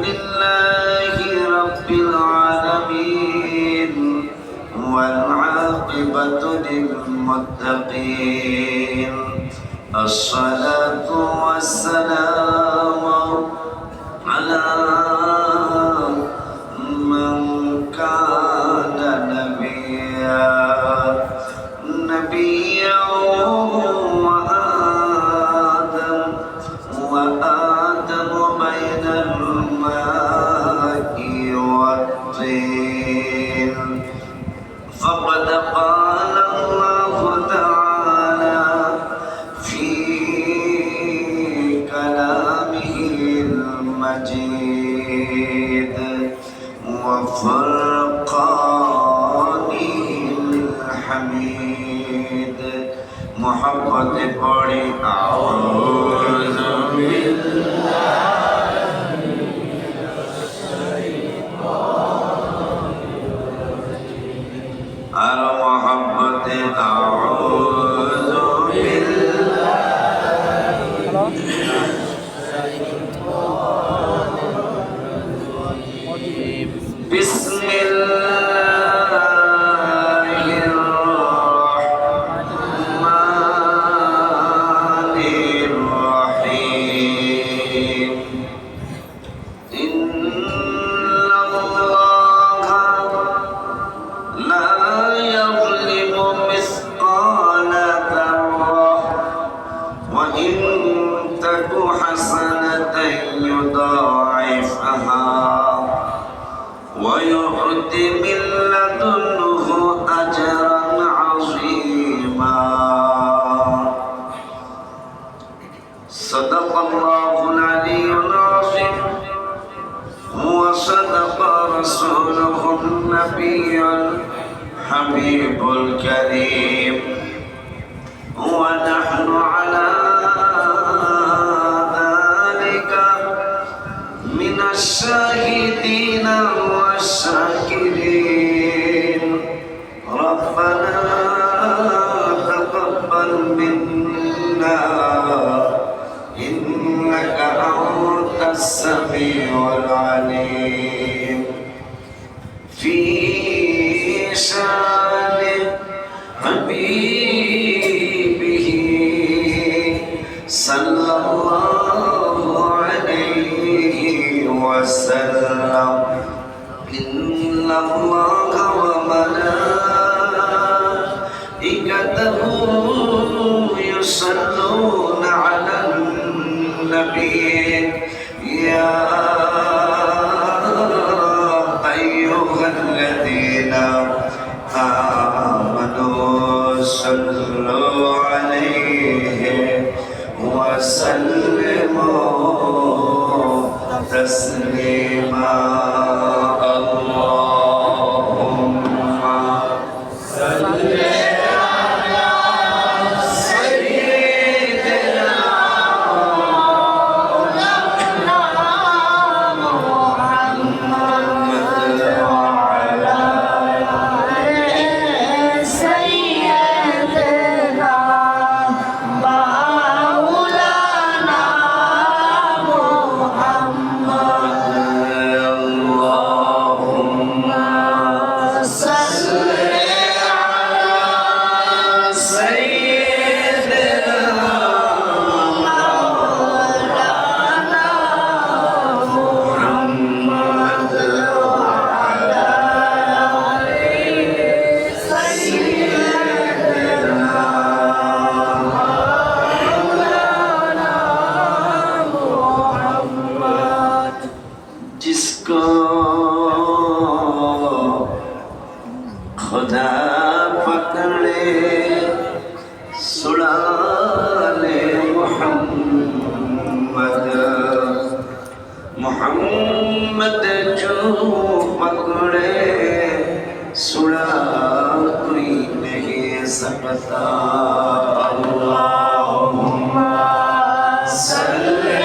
لله رب العالمين والعاقبة للمتقين الصلاة والسلام على من كان نبيا وآدم بين الماء والطين فقد قال الله تعالى في كلامه المجيد وفرقانه الحميد محبت پڑھی اعوذ باللہ اور محبت اعوذ باللہ بسم ويؤت من لدنه أجرا عظيما صدق الله العلي العظيم وصدق رسوله النبي الحبيب الكريم ونحن على ذلك من الشاهدين والشاكرين ربنا تقبل منا إنك أنت السميع العليم في شان حبيبه صلى الله عليه وسلم إن الله وملائكته يصلون على النبي يا أيها الذين آمنوا صلوا عليه وسلموا تسليما खुदा पकड़े सुड़ा ले मोहम्मद मोहम्मद जो पकड़े सुड़ा कोई नहीं सकता अल्लाहुम्मा सल्ली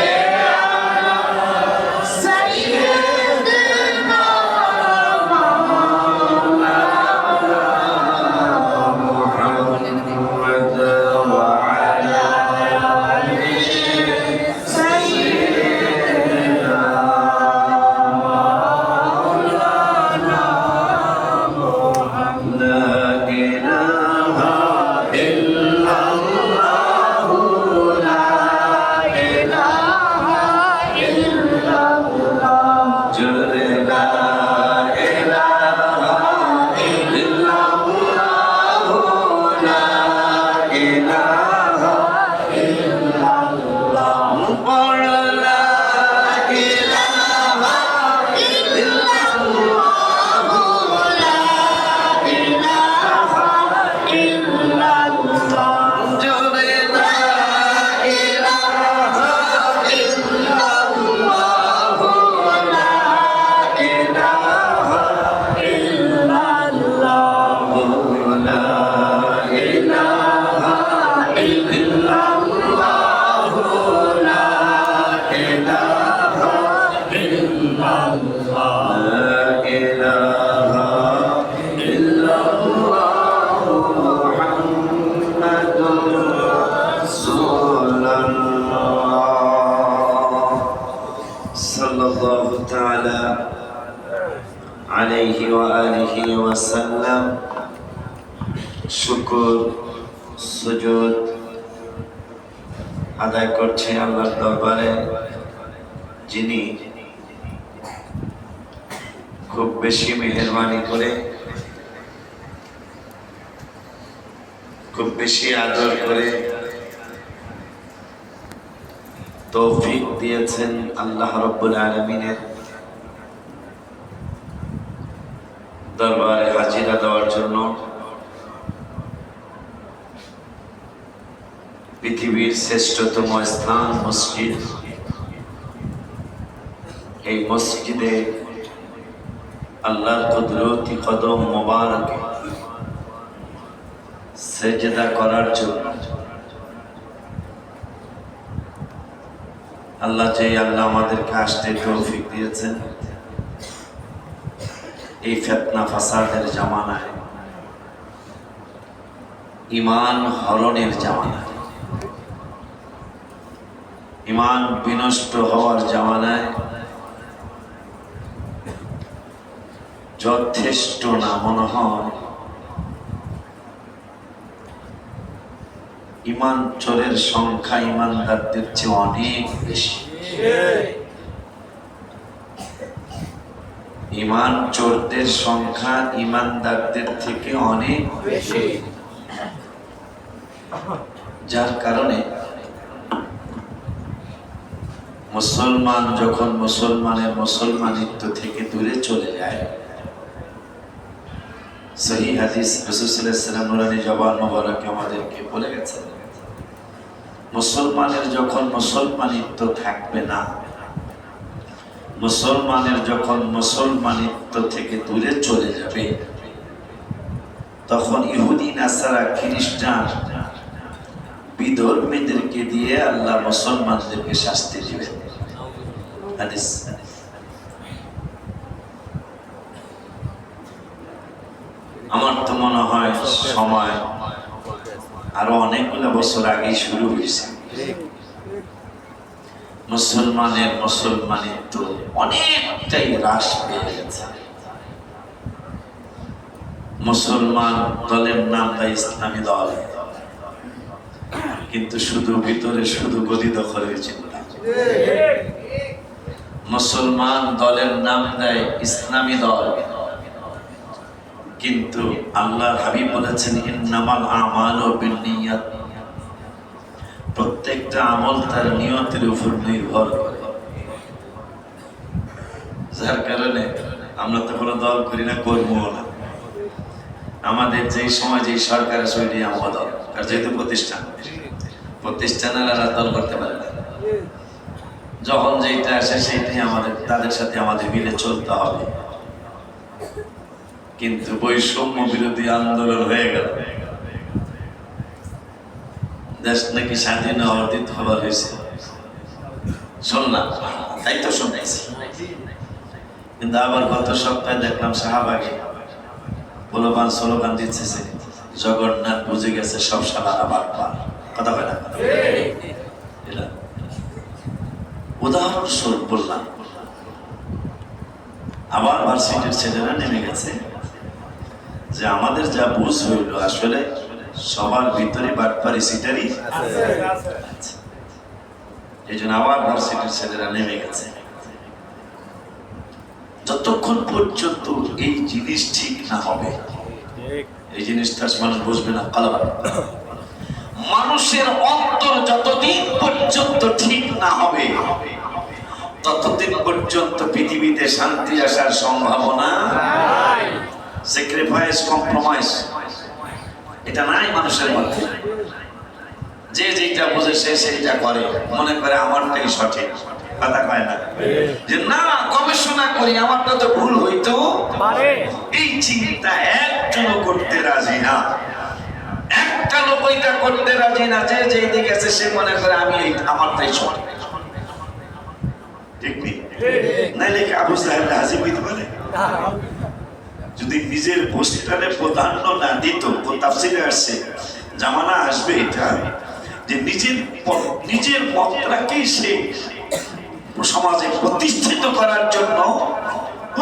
শুকর সুজুদ আদায় করছে আল্লাহর দরবারে, যিনি খুব বেশি মেহেরবানি করে, খুব বেশি আদর করে তৌফিক দিয়েছেন আল্লাহ রাব্বুল আলামিনের দরবারে হাজিরা দেওয়ার জন্য। পৃথিবীর শ্রেষ্ঠতম স্থান মসজিদ, এই মসজিদে আল্লাহর কুদরতি কদম মোবারকে সেজদা করার জন্য আল্লাহ আমাদেরকে আসতে তৌফিক দিয়েছেন। এই ফিতনা ফাসাদের জামানায়, ঈমান হরণের জামানায়, ঈমান বিনষ্ট হওয়ার জামানায় যথেষ্ট না মনে হয় ঈমান চোরের সংখ্যা ঈমানদারদের চেয়ে অনেক বেশি। ঈমান চোরদের সংখ্যা ঈমানদারদের থেকে অনেক বেশি, যার কারণে মুসলমান যখন মুসলমানিত্ব থেকে দূরে চলে যায়, সহিহ হাদিস রাসূল সাল্লাল্লাহু আলাইহি ওয়াসাল্লাম নুরানি জবান মোবারকে আমাদেরকে বলে গেছেন, মুসলমানের যখন মুসলমানিত্ব থাকবে না, মুসলমানের যখন মুসলমানিত্ব থেকে দূরে চলে যাবে, তখন ইহুদি নাসারা খ্রিস্টান বিধর্মীদেরকে দিয়ে আল্লাহ মুসলমানদেরকে শাস্তি দিবেন। হাদিস। আমার তো মনে হয় সময় আরো অনেকগুলো বছর আগেই শুরু হয়েছে। মুসলমানিত্ব অনেকটাই হ্রাস পেয়ে গেছে। মুসলমান দলের নাম দেয় ইসলামী দল, কিন্তু শুধু ভিতরে শুধু গদি দখলের চিন্তা। মুসলমান দলের নাম দেয় ইসলামী দল, কিন্তু আল্লাহর হাবিব বলেছেন ইন্নামাল আমালু বিন্নিয়াত, প্রত্যেকটা আমল তার নিয়তের উপর নির্ভর করে। যার কারণে আমরা তো কোনো দল করি না, করবো না। আমাদের যেই সময় যেই সরকার আছে ওইটাই আমার দল, আর যেহেতু প্রতিষ্ঠানেরা দল করতে পারে না, যখন যেটা আসে সেইটাই আমাদের, তাদের সাথে আমাদের মিলে চলতে হবে। কিন্তু বৈষম্য বিরোধী আন্দোলন হয়ে গেল, দেশ নাকি স্বাধীন হওয়ার দ্বিতীয়বার হয়েছে, শুনলাম, তাই তো শুনেছি। কিন্তু আবার গত সপ্তাহে দেখলাম শাহবাগে পোলোপান স্লোগান দিচ্ছে, জগন্নাথ বুঝে গেছে সব সালারা বাটপার। কথা বলে না, উদাহরণস্বরূপ বললাম। আবার ভার্সিটির ছেলেরা নেমে গেছে যে আমাদের যা বুঝ হইল, আসলে সবার ভিতরে বাটপারি সিটারি আছে। এই জন্য আবার ভার্সিটির ছেলেরা নেমে গেছে। যতক্ষণ পর্যন্ত এই জিনিস ঠিক না হবে, এই জিনিসটা মানুষ বুঝবে না। মানুষের অন্তর যতদিন পর্যন্ত ঠিক না হবে, ততদিন পর্যন্ত পৃথিবীতে শান্তি আসার সম্ভাবনা নাই। স্যাক্রিফাইস, কম্প্রোমাইজ এটা নাই মানুষের মধ্যে। যে যেটা বুঝে সে সেইটা করে, মনে করে আমারটাই সঠিক। কথা কয় না যে না, গবেষণা করি, আমারটা তো ভুল হইতো পারে। এই চিন্তা একজনও করতে রাজি না, একটা লোক এটা করতে রাজি না। যে যেদিকে আছে সে মনে করে আমি আমারটাই সঠিক। ঠিক নেই। নাইলে কি আবু সাহেব হাজির হইতে পারে? যদি নিজের পোস্টারে প্রাধান্য না দিত, তাফসীরে আসছে জামানা আসবে এটা যে নিজের মতটাকেই সে সমাজে প্রতিষ্ঠিত করার জন্য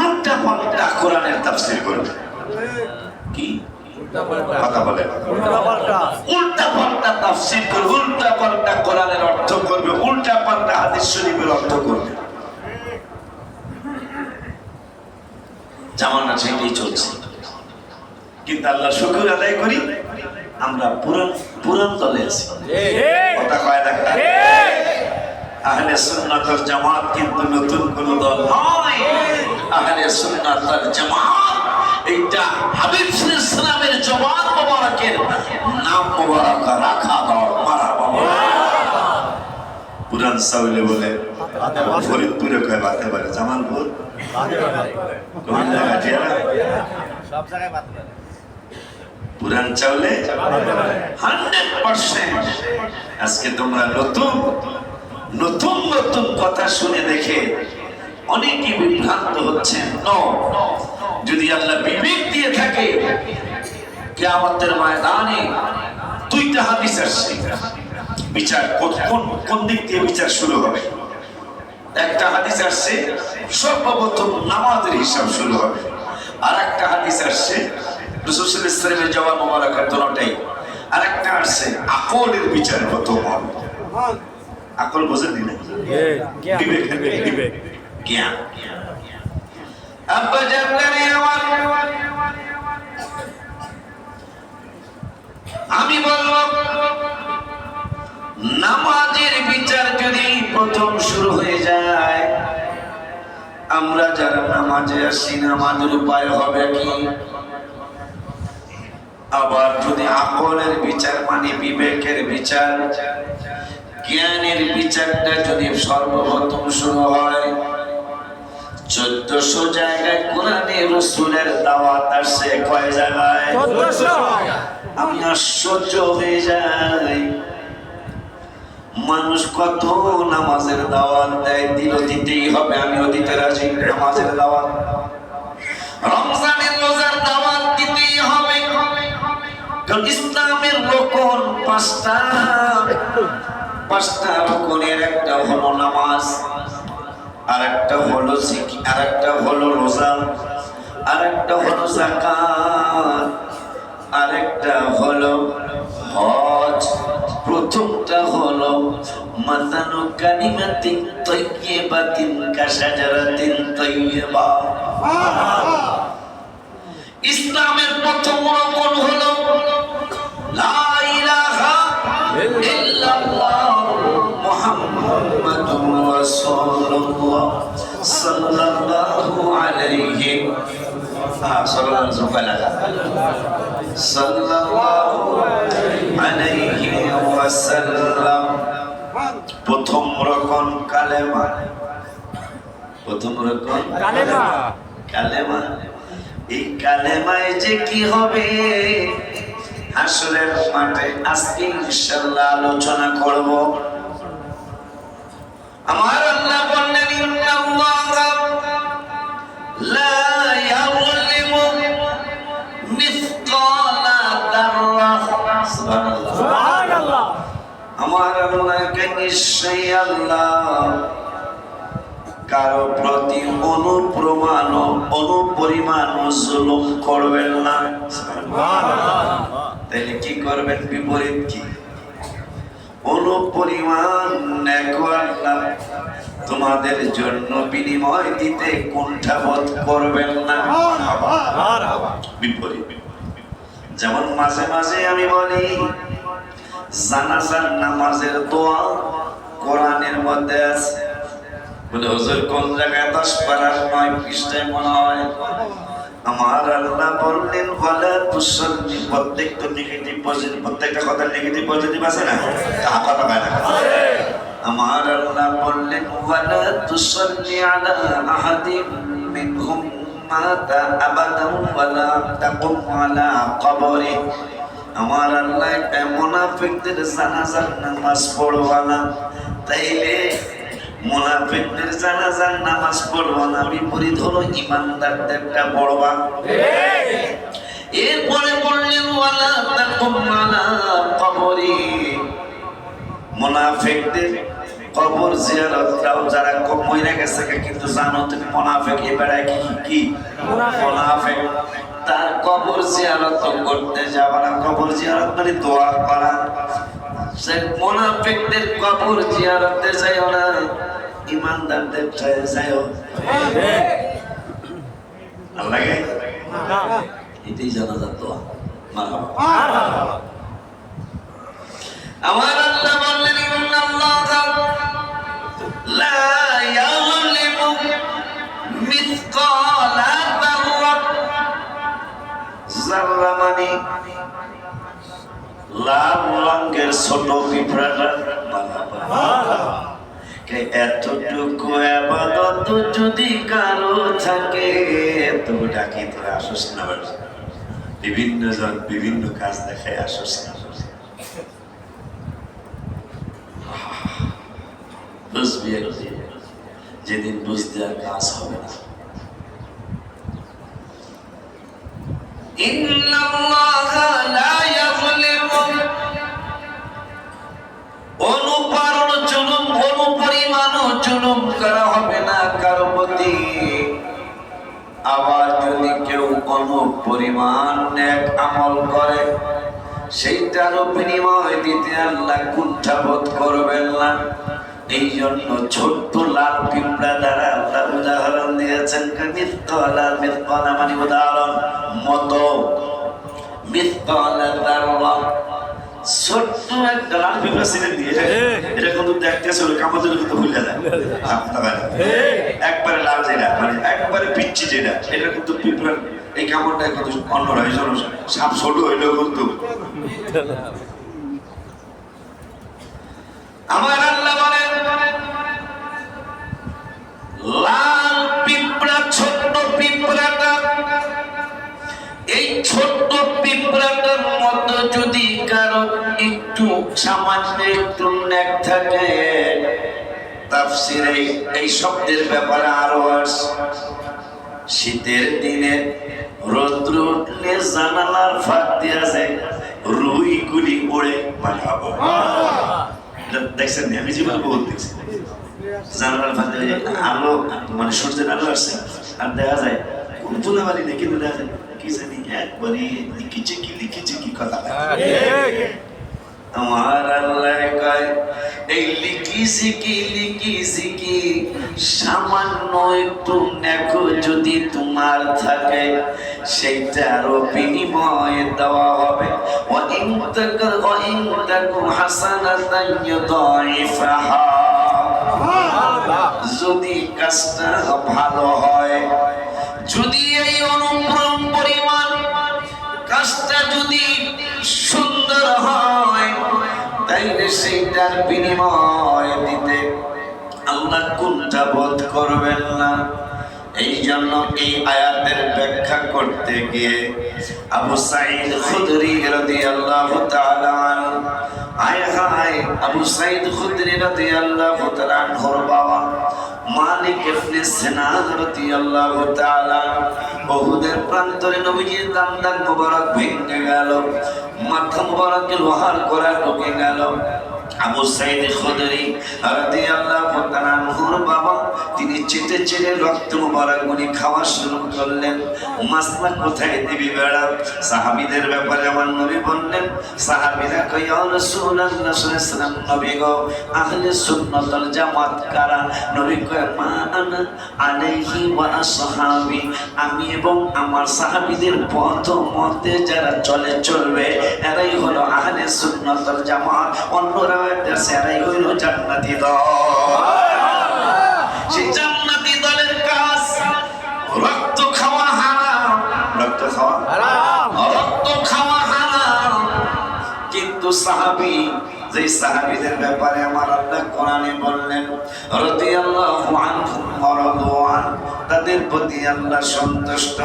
উল্টা পাল্টা কোরআনের তাফসীর করবে। কি কথা বলে? উল্টা পাল্টা তাফসীর করবে, উল্টা পাল্টা কোরআনের অর্থ করবে, উল্টা পাল্টা হাদিস শরীফের অর্থ করবে। জামানা সেটাই চলছে। কিন্তু আল্লাহ শুকর আদায় করি, আমরা পুরান দলে আছি। কথা কয় না? আহলে সুন্নাত ওয়াল জামাত কিন্তু নতুন কোন দল নয়। আহলে সুন্নাত ওয়াল জামাত এইটা হাবিব সাল্লাল্লাহু আলাইহি ওয়াসাল্লামের জবান মোবারকের নাম মোবারক রাখা দল। মারহাবা। পুরান সাউলে বলে ফরিদপুরে কয় বাতে পারে, জামালপুর কোন জায়গা টিয়ারা সব জায়গায় বাতে পারে। পুরান চাউলে 100%। আজকে তোমরা নতুন নতুন নতুন কথা শুনে দেখে অনেকে বিভ্রান্ত হচ্ছেন। যদি আল্লাহ বিবেক দিয়ে থাকে, কিয়ামতের ময়দানে দুইটা হাদিস আসছে, বিচার কোন দিক দিয়ে বিচার শুরু হবে। একটা হাদিস আসছে সর্বপ্রথম নামাজের হিসাব শুরু হবে, আর একটা হাদিস আসছে রাসূল সাল্লাল্লাহু আলাইহি ওয়াসাল্লামের জবান মোবারকের দুটোটাই, আর একটা আসছে আকলের বিচার প্রথম হবে। আকল বোঝেন না? বিবেক, জ্ঞান। আব্বা জানলে আমার, আমি বলবো নামাজের বিচার যদি প্রথম শুরু হয়ে যায়, আমরা যারা নামাজে আসি নামাজের উপায় হবে কি? আবার যদি আকলের বিচার মানে বিবেকের বিচার, জ্ঞানের বিচারটা যদি সর্বপ্রথম শুরু হয়, 1400 জায়গায় কোরআনে রাসূলের দাওয়াত আসছে। কয় জায়গায়? 1400। আমি আশ্চর্য হয়ে যাই, মানুষ কত নামাজের দাওয়াত দেয়, দিতেই হবে, আমিও দিতে রাজি। নামাজের দাওয়াত, রমজানের রোজার দাওয়াত দিতেই হবে, কারণ ইসলামের রকম পাঁচটা রকমের একটা হলো নামাজ, আর একটা হলো জিকির, আর একটা হলো রোজা, আর একটা হলো যাকাত, আর একটা হলো হজ। প্রথমটা হলো মাতানু কালিমাতিন তাইয়্যিবাতিন কাশাজারাতিন তাইয়্যিবা। ইসলামের প্রথম রকম হলো লা ইলাহা ইল্লাল্লাহ মুহাম্মাদুর রাসূলুল্লাহ সাল্লাল্লাহু আলাইহি ওয়াসাল্লাম। প্রথম রকম কালেমা, প্রথম রকম কালেমা। এই কালেমায় যে কি হবে হাসরের মাঠে আজকে ইনশাআল্লাহ আলোচনা করব। আমার আল্লাহ বললেন ইন্নাল্লাহা লা ইয়াযলিমু মিসকালা যাররাহ। সুবহানাল্লাহ। আমার আল্লাহ নিশ্চয়ই আল্লাহ কারো প্রতি অনুপরিমাণ জুলুম করবেন না। তাহলে কি করবেন? বিপরীত কি? অনুপরিমাণ আল্লাহ তোমাদের জন্য বিনিময় দিতে কুণ্ঠাবোধ করবেন না। বিপরীত। যেমন মাঝে মাঝে আমি বলি জানাজার নামাজের দোয়া কোরআনের মধ্যে আছে। বলে হুজুর কোন জায়গায় 10 পারার 9 পৃষ্ঠায় মনে হয়? আমার আল্লাহ বললেন ওয়ালা তুসাল্লি, প্রত্যেকটা নেগেটিভ পজিটিভ, প্রত্যেকটা কথা নেগেটিভ পজিটিভ আছে না? তা কথা হয় না। আমার আল্লাহ বললেন ওয়ালা তুসাল্লি আলা আহাদিন মিনহুম মাতা আবাদান ওয়ালা তাকুম আলা কবরি। আমার আল্লাহ মুনাফিকদের জানাজার নামাজ পড়বা না। তাইলে মুনাফিকদের জানাজার নামাজ পড়বো না, বিপরীত হলো ইমানদারদেরটা পড়বা। এরপরে বললেন ওয়ালা তাকুম আলা কবরি, মুনাফিকদের কবর জিয়ারতটাও যারা মরে গেছে কিন্তু জানো তুমি মুনাফিক এবারে কি মুনাফিক, তার কবর জিয়ারত করতে যাবে না। কবর জিয়ারত মানে দোয়া করা। সে মুনাফিকদের কবর জিয়ারতে যায়ও না, ইমানদারদের যায়ও। আল্লাহ এটাই জানাজার দোয়া। মারহাবা। আমার আল্লাহ বললেন ইন্নাল্লাহা লা ইয়াযলিমু মিসকালা যাররাত, যাররা মানে লাল রঙের ছোট পিঁপড়াটা। এতটুকু আবাদত যদি কারো থাকে, তো ডাকি তোরা আসস না, বিভিন্ন জন বিভিন্ন কাজ দেখায় আসস না। বুঝবি যেদিন বুঝতে আর কাজ হবে না। ইন্নাল্লাহা লা ইয়াযলিমু, অনুপারণ জুলুম অনুপরিমাণও জুলুম করা হবে না কারো প্রতি। আবার যদি কেউ অনুপরিমাণ নেক আমল করে, সেইটারও বিনিময় দিতে আল্লাহ কুণ্ঠাবোধ করবেন না। এই জন্য ছোট্ট লাল পিঁপড়া দ্বারা আল্লাহ উদাহরণ দিয়েছেন। মিসকালা, মিসকালা মানে উদাহরণ, মতো। মিসকালা যাররা, ছোট্ট একটা লাল পিঁপড়া ছিলেন দিয়ে এটা কিন্তু দেখতে আসলে কামড়ের কিন্তু ভুলে যায়। একবারে লাল যেটা মানে একবারে পিচ্ছি যেটা, এটা কিন্তু পিঁপড়ার এই কামড়টা কিন্তু অন্য হয়। সাপ ছোট হইলেও কিন্তু আমার আল্লাহ বলেন লাল পিঁপড়া, ছোট্ট পিঁপড়াটা, এই ছোট্ট পিঁপড়াটার মধ্যে যদি কারো একটু সামান্য একটু নেক থাকে, তাফসীরে এই শব্দের ব্যাপারে আরো আসে। শীতের দিনে রৌদ্র উঠলে জানালার ফাঁক দিয়া যায় রুই গুলি ওড়ে। মারহাবা। দেখছেন আমি জীবনে বহুত দেখছি, জানালার ফাঁক দিয়ে আলো মানে সূর্যের আলো আসছে আর দেখা যায় কোন ধুলাবালি নেই, কিন্তু দেখা যায় কি জানি একবারে লিখিচিকি কথা। আমার আল্লাহ কয় এই লিখিচিকি সামান্য একটু নেকো যদি তোমার থাকে, সেইটারও বিনিময় দেওয়া হবে। ওয়া ইন তাকু হাসানাতান ইউদাইফাহা, যদি কাজটা ভালো হয়, যদি এই অনুপ্রম পরিমাণ কাজটা যদি সুন্দর হয়, তাইলে সেইটার বিনিময় দিতে আল্লাহ কুণ্ঠাবোধ করবেন না। এই জন্য এই আয়াতের ব্যাখ্যা করতে গিয়ে আবু সাঈদ খুদরি রাদিয়াল্লাহু তাআলা আবু সাঈদ খুদরি রাদিয়াল্লাহু তাআলা আনহুর বাবা মালিক ইবনে সিনান রাদিয়াল্লাহু তাআলা উহুদের প্রান্তরে নবীজির দান্দান মোবারক ভেঙে গেল, মাথা মোবারকে লোহার করা ঢুকে গেল। আবু সাঈদ খুদরি রাদিয়াল্লাহু তাআলা আনহুর বাবা তিনি চেটে চেটে রক্ত মোবারকগুলি খাওয়া শুরু করলেন। মাসলা কোথায় দিবি বেড়া? সাহাবীদের ব্যাপারে আমার নবী বললেন, সাহাবীরা কয় ইয়া রাসূলুল্লাহ সাল্লাল্লাহু আলাইহি ওয়াসাল্লাম, নবী গো আহলে সুন্নাত ওয়াল জামাত কারা? নবী কয় মা আনা আলাইহি ওয়া আসহাবি, আমি এবং আমার সাহাবীদের পথ মতে যারা চলবে এরাই হলো আহলে সুন্নাত ওয়াল জামাত। অন্যরা এরাই হইল জান্নাতি দল। সেই জান্নাতি দলের কাজ রক্ত খাওয়া হারাম, রক্ত খাওয়া হারাম। কিন্তু সাহাবী যে সাহাবীদের ব্যাপারে আমার আল্লাহ কোরআনে বললেন রাদিয়াল্লাহু আনহুম ওয়া রাদু আন, তাদের প্রতি আল্লাহ সন্তুষ্ট।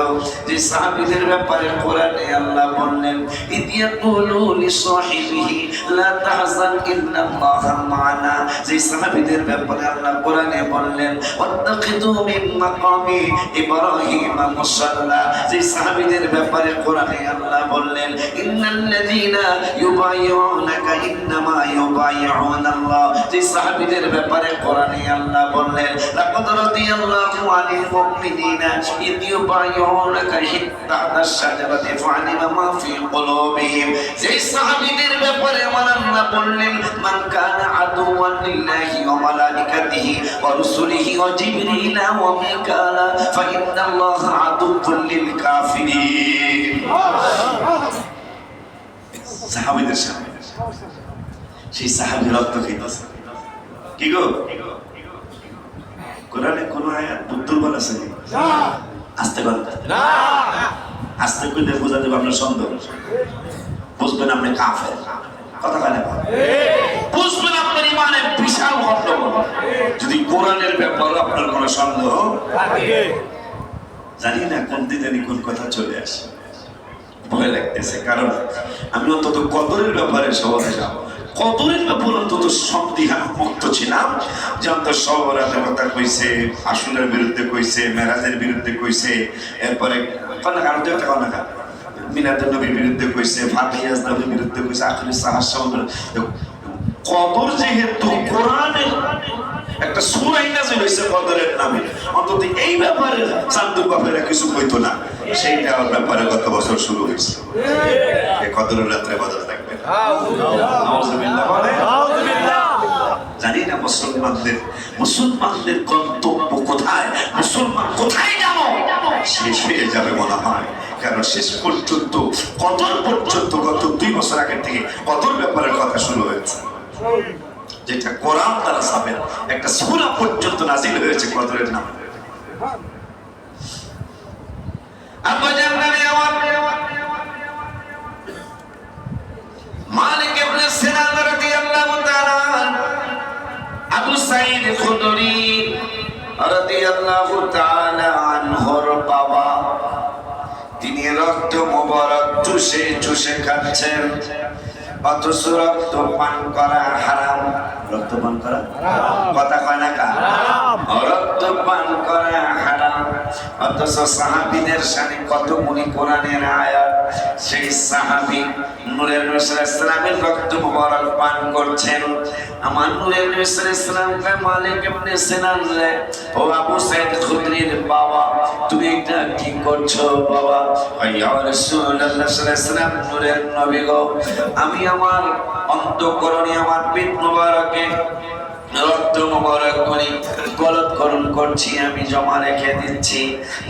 যে সাহাবীদের ব্যাপারে কোরআনে আল্লাহ বললেন ইদিয়াকুলু লিসাহিবিহি লা তাহজান ইন্নাল্লাহা মা'ানা, যে সাহাবীদের ব্যাপারে আল্লাহ কোরআনে বললেন ওয়াত্তাখিযু মিন মাকামি ইব্রাহিম মুসাল্লা, যে সাহাবীদের ব্যাপারে কোরআনে আল্লাহ বললেন ইন্নাল্লাযীনা ইউবাইয়ুনাকা ইন্নামা ইউবাইয়ুনাল্লাহ, যে সাহাবীদের ব্যাপারে কোরআনে আল্লাহ বললেন লাকাদ রাদিয়াল্লাহু আনিল মুমিনিনা ইয ইউবাইয়ুনাকা তাহতা শাজারাতি ফা'আলিমা মা ফি কুলুবিহিম, যে সাহাবীদের ব্যাপারে আমার আল্লাহ বললেন মান কানা আদুওয়ান লিল্লাহি ওয়া মালাইকাতিহি ওয়া রুসুলিহি ওয়া জিবরিলা ওয়া মিকালা ফা ইন্নাল্লাহা আদুউল লিল কাফিরিন। সাহাবীদের সামনে সেই সাহাবী রক্ত খাইতেছে। কি গো, কোরআনে কোন আয়াত দুর্বল আছে না? আস্তে কথা না, আস্তে কইলে বোঝা যাবে আপনার সন্দেহ, বুঝবেন আপনি কাফের। কথা বলে বুঝবেন আপনার ইমানে বিশাল গন্ডগোল। যদি কোরআনের ব্যাপারে আপনার কোনো সন্দেহ থাকে, জানি না কোন দিন জানি কোন কথা চলে আসে, ভয় লাগতেছে। কারণ আমি অন্তত কদরের ব্যাপারে সহজে যাব, কদরের ব্যাপারে অন্তত সন্দিহান মুক্ত ছিলাম। যে অন্তত সবরাতে কথা কইছে, আসলের বিরুদ্ধে কইছে, মেরাজের বিরুদ্ধে কইছে, এরপরে মিলাদুন নবীর বিরুদ্ধে কইছে, ফাতিহাস নবীর বিরুদ্ধে কইছে, আখিরি সাহাবাদের কদর যেহেতু কোরআনের একটা সূরা নাযিল হইছে কদরের নামে, অন্তত এই ব্যাপারে চান্দুর বাপেরা কিছু কইতো না, সেইটার ব্যাপারে গত বছর শুরু হয়েছে। এই কদরের রাত্রে বাজার থাকবে নাউযুবিল্লাহ বলে নাউযুবিল্লাহ। জানি না মুসলমানদের গন্তব্য কোথায়, মুসলমান কোথায় যাবো, শেষ হয়ে যাবে মনে হয়। কারণ শেষ পর্যন্ত কদর পর্যন্ত গত 2 বছর আগে থেকে কদর ব্যাপারের কথা শুরু হয়েছে, যেটা কোরআন দ্বারা সাবেত। একটা সূরা পর্যন্ত নাযিল হয়েছে কদরের নামে। আবু জাহল মালিক ইবনে সিনান রাদিয়াল্লাহু তাআলা, আবু সাঈদ খুদরি রাদিয়াল্লাহু তাআলা আনহুর বাবা, তিনি রক্ত মোবারক চুষে চুষে খাচ্ছেন, অথচ রক্ত পান করা হারাম। রক্ত পান করা কথা কয় না কা, রক্ত পান করা হারাম। অথচ সাহাবীদের সামনে কত গুণী কোরআনের আয়াত, সেই সাহাবী নূরের নবী সাল্লাল্লাহু আলাইহি ওয়াসাল্লামের রক্ত মোবারক পান করছেন। আমার নূরের নবী সাল্লাল্লাহু আলাইহি ওয়াসাল্লামকে মালিক ইবনে সিনান রে, ও আবু সাঈদ খুদরির বাবা, তুমি এটা কি করছো বাবা? ইয়া রাসূলুল্লাহ সাল্লাল্লাহু আলাইহি ওয়াসাল্লাম, নূরের নবী গো, আমি আমার অন্তঃকরণে আমার পেট মোবারকে রক্ত মোবারক করে গলৎকরণ করছি, আমি জমা রেখে দিচ্ছি।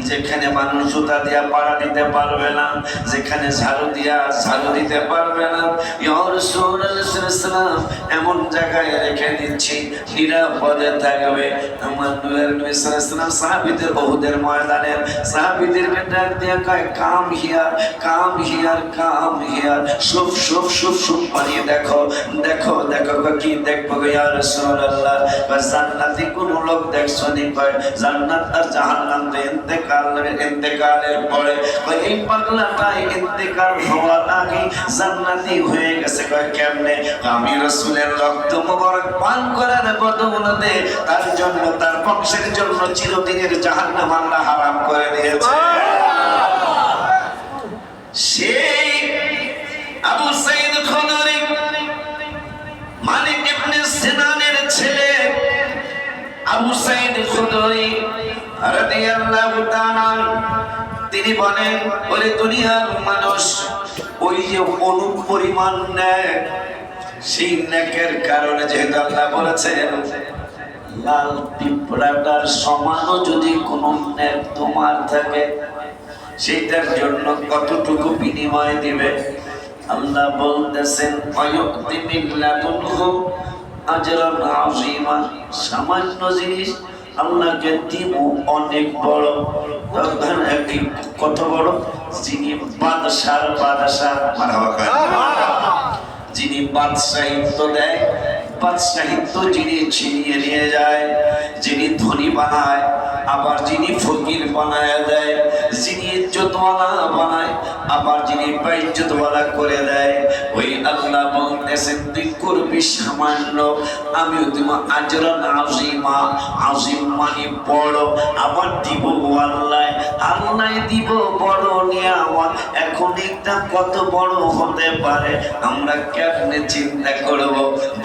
যেখানে মানুষ জুতা দিয়া পাড়া দিতে পারবে না, যেখানে ঝাড়ু দিয়া ঝাড়ু দিতে পারবে না, ইয়া রাসূলুল্লাহ সাল্লাল্লাহু আলাইহি ওয়াসাল্লাম এমন জায়গায় রেখে দিচ্ছি নিরাপদে থাকবে। আমার নূরের নবী সাল্লাল্লাহু আলাইহি ওয়াসাল্লাম সাহাবীদের উহুদের ময়দানে সাহাবীদেরকে ডাক দিয়া কয়, come here, come here, come here, শুফ শুফ শুফ শুফ বানিয়ে দেখো দেখো দেখো। কি দেখবো ইয়া রাসূলুল্লাহ? জান্নাতি কোন লোক দেখছো নি? কয় জান্নাত আর জাহান্নাম তো ইন্তেকালের পরে। কয় এই পাগলাটা ইন্তেকাল হওয়ার আগে জান্নাতি হয়ে গেছে। কয় কেমনে? আমি রাসূলের রক্ত মোবারক পান করার বদৌলতে তার জন্য, তার বংশের জন্য চিরদিনের জাহান্নাম আল্লাহ হারাম করে দিয়েছে। সেই আবু সাঈদ খুদরি মালিক ইবনে সিনানের ছেলে আবু সাঈদ খুদরি রাদিয়াল্লাহু তাআলা, তিনি বলেন, ওরে দুনিয়ার মানুষ, ওই যে অনুপ পরিমাণ নেক, সেই নেকের কারণে যেহেতু আল্লাহ বলেছেন লাল পিঁপড়াটার সমানও যদি কোনো নেক তোমার থাকে, সেইটার জন্য কতটুকু বিনিময় দিবে? আল্লাহ বলতেছেন আজরান আযীমা, সামান্য জিনিস আল্লাহকে দিব অনেক বড়। কত বড়? যিনি বাদশার বাদশা, মারহাবা। যিনি বাদশাহিত্ব দেয়, বাদশাহিত্ব যিনি ছিনিয়ে নিয়ে যায়, যিনি ধনী বানায় আবার যিনি ফকির বানায় দেয়, যিনি ইজ্জতওয়ালা বানায় আবার যিনি বেইজ্জতওয়ালা করে দেয়, ওই আল্লাহ বলতেছেন তুই করবি সামান্য, আমিও তোমার আজরান আজিমা, আজিম মানে বড়, আবার দিব আল্লাহ, আল্লাহ দিব বড় নিয়ামত। এখন এটা কত বড় হতে পারে আমরা কেমনে চিন্তা করব?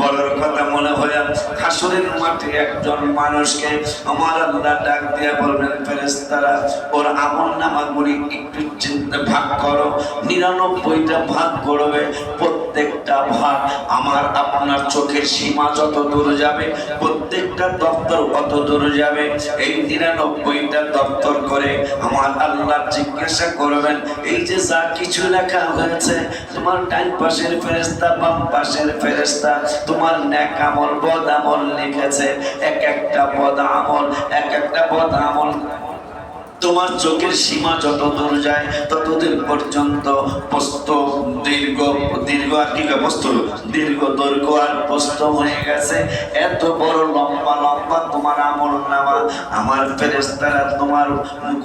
বড়র কথা মনে হয় হাসরের মাঠে একজন মানুষকে আমার আল্লাহ ডাক দিয়ে বলবেন ফেরেশতারা ওর আমলনামাগুলি একটু চিন্তা ভাগ করো, 99টা ভাগ করবে, প্রত্যেকটা ভাগ আমার আপনার চোখের সীমা যত দূর যাবে প্রত্যেকটা দপ্তর কত দূর যাবে, এই 99টা দপ্তর করে আমার আল্লাহ জিজ্ঞাসা করবেন এই যে যা কিছু লেখা হয়েছে তোমার ডান পাশের ফেরেশতা বাম পাশের ফেরেশতা তোমার নেক আমল বদ আমল লিখেছে, এক একটা বদ আমল তোমার চোখের সীমা যত দূর যায় ততদিন পর্যন্ত প্রস্থ দীর্ঘ আর কি দীর্ঘ দৈর্ঘ্য আর প্রস্থ হয়ে গেছে, এত বড় লম্বা তোমার আমলনামা। আমার ফেরেশতারা তোমার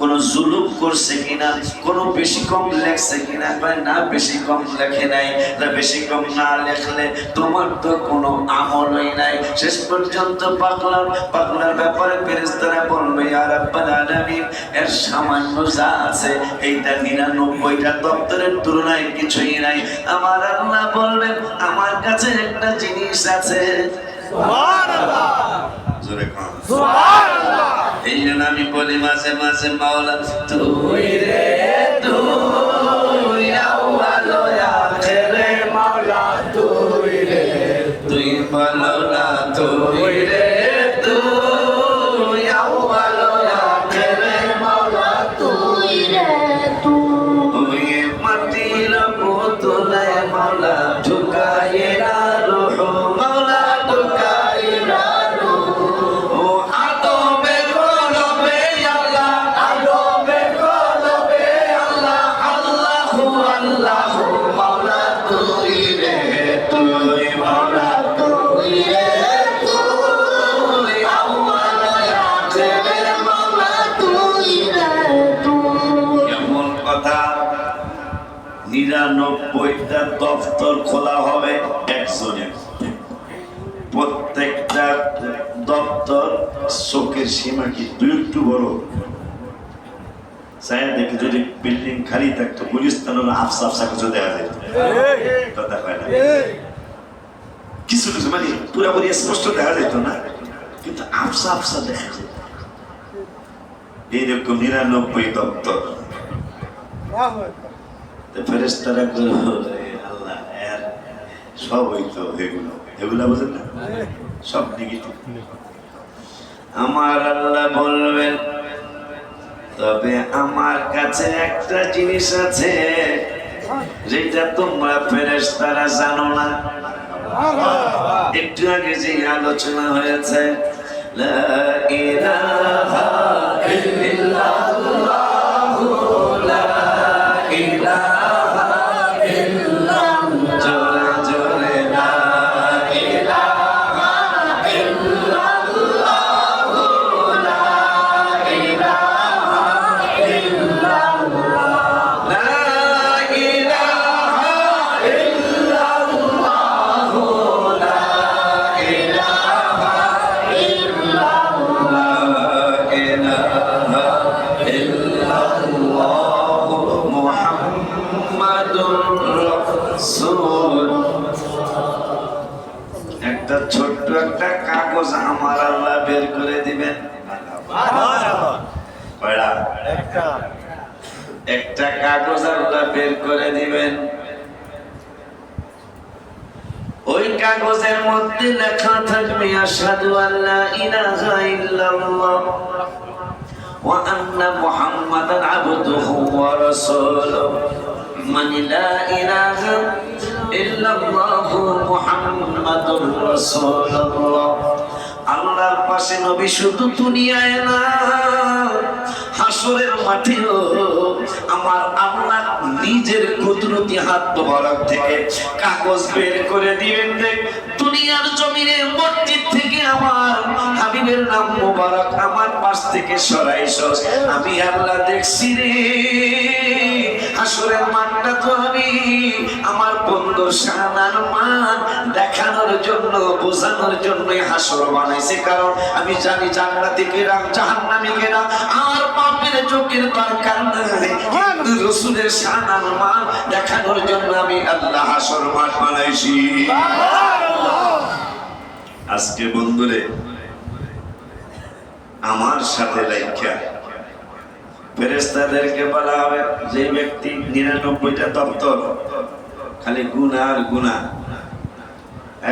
কোনো জুলুম করছে কিনা, কোনো বেশি কম লেখছে কিনা, না বেশি কম লেখে নাই, বেশি কম না লেখলে তোমার তো কোনো আমলই নাই। শেষ পর্যন্ত পাগলার ব্যাপারে ফেরেশতারা বলবে ইয়া রাব্বাল আলামিন এর সামান্য যা আছে এইটা 99টা দপ্তরের তুলনায় কিছুই নাই। আমার আল্লাহ বলবেন আমার কাছে একটা জিনিস আছে, সুবহানাল্লাহ, জোরে কোন সুবহানাল্লাহ। এই জন্য আমি বলি মাঝে মাঝে মাওলা তুই রে তুই আউয়াল আখিরে মাওলা তুই রে তুই বলো না তুই রে তুই আউয়াল আখিরে মাওলা তুই রে তুই মাটির পুতুলে মাওলা ঝুকায়ে না রূহ মাওলা ঝুকায়ে না রূহ ও আদমে কলবে আল্লাহ আদমে কলবে আল্লাহ আল্লাহু আল্লাহু মাওলা তুই রে তুই মাওলা তুই রে তুই আউয়াল আখিরে মাওলা তুই রে তুই। এমন কথা 99টা দপ্তর খোলা হবে একজনে, প্রত্যেকটা দপ্তর চোখের সীমা কি দুই একটু বড়, চাই দেখি যদি বিল্ডিং খালি থাকতো গুলিস্তানের আফসা কিছু দেখা যেত, কথা হয় না, কিছু মানে পুরাপুরি স্পষ্ট দেখা যেত না, কিন্তু আফসা দেখা যেত। এইরকম 99 দপ্তর ফেরেশতারা আল্লাহ এর সব হইতো এগুলা বুঝেন না, সব নেগেটিভ। আমার আল্লাহ বলবেন তবে আমার কাছে একটা জিনিস আছে যেটা তোমরা ফেরেশতারা জানো না। একটু আগে যে আলোচনা হয়েছে লা ইলাহা ইল্লাল্লাহ লা ইলাহা ইল্লাল্লাহ জোরে জোরে লা ইলাহা ইল্লাল্লাহ লা ইলাহা ইল্লাল্লাহ লা ইলাহা ইল্লাল্লাহ লা ইলাহা ইল্লাল্লাহ একটা ছোট্ট একটা কাগজ আমার আল্লাহ বের করে দিবেন, একটা কাগজ আল্লাহ বের করে দিবেন। ওই কাগজের মধ্যে লেখা থাকবে আশহাদু আল্লা ইলাহা ইল্লাল্লাহ ওয়া আন্না মুহাম্মাদান আবদুহু ওয়া রাসূলুহু মানে লা ইলাহা ইল্লাল্লাহ মুহাম্মাদুর রাসূলুল্লাহ। আল্লাহর পাশে নবী শুধু দুনিয়ায় না হাসরের মাঠেও আমার আল্লাহ নিজের কুদরতি হাত মোবারক থেকে কাগজ বের করে দিবেন দেখ দুনিয়ার জমিনে মসজিদ থেকে আমার হাবিবের নাম মোবারক আমার পাশ থেকে সরাইছস আমি আল্লাহ দেখছি রে হাসরের মানটা তো আমি আমার বন্ধুর শানার মান দেখানোর জন্য বোঝানোর জন্যই হাসর বানাইছে কারণ আমি জানি জান্নাতি কেরা জাহান্নামী কেরা আর পাপের চোখের দরকার নাই কিন্তু রাসূলের শানার মান দেখানোর জন্য আমি আল্লাহ হাসর মাঠ বানাইছি আজকে বন্ধুরে আমার সাথে লাইকা ফেরেশতাদেরকে বলা হবে যে ব্যক্তি 99টা দপ্তর খালি গুনাহ আর গুনাহ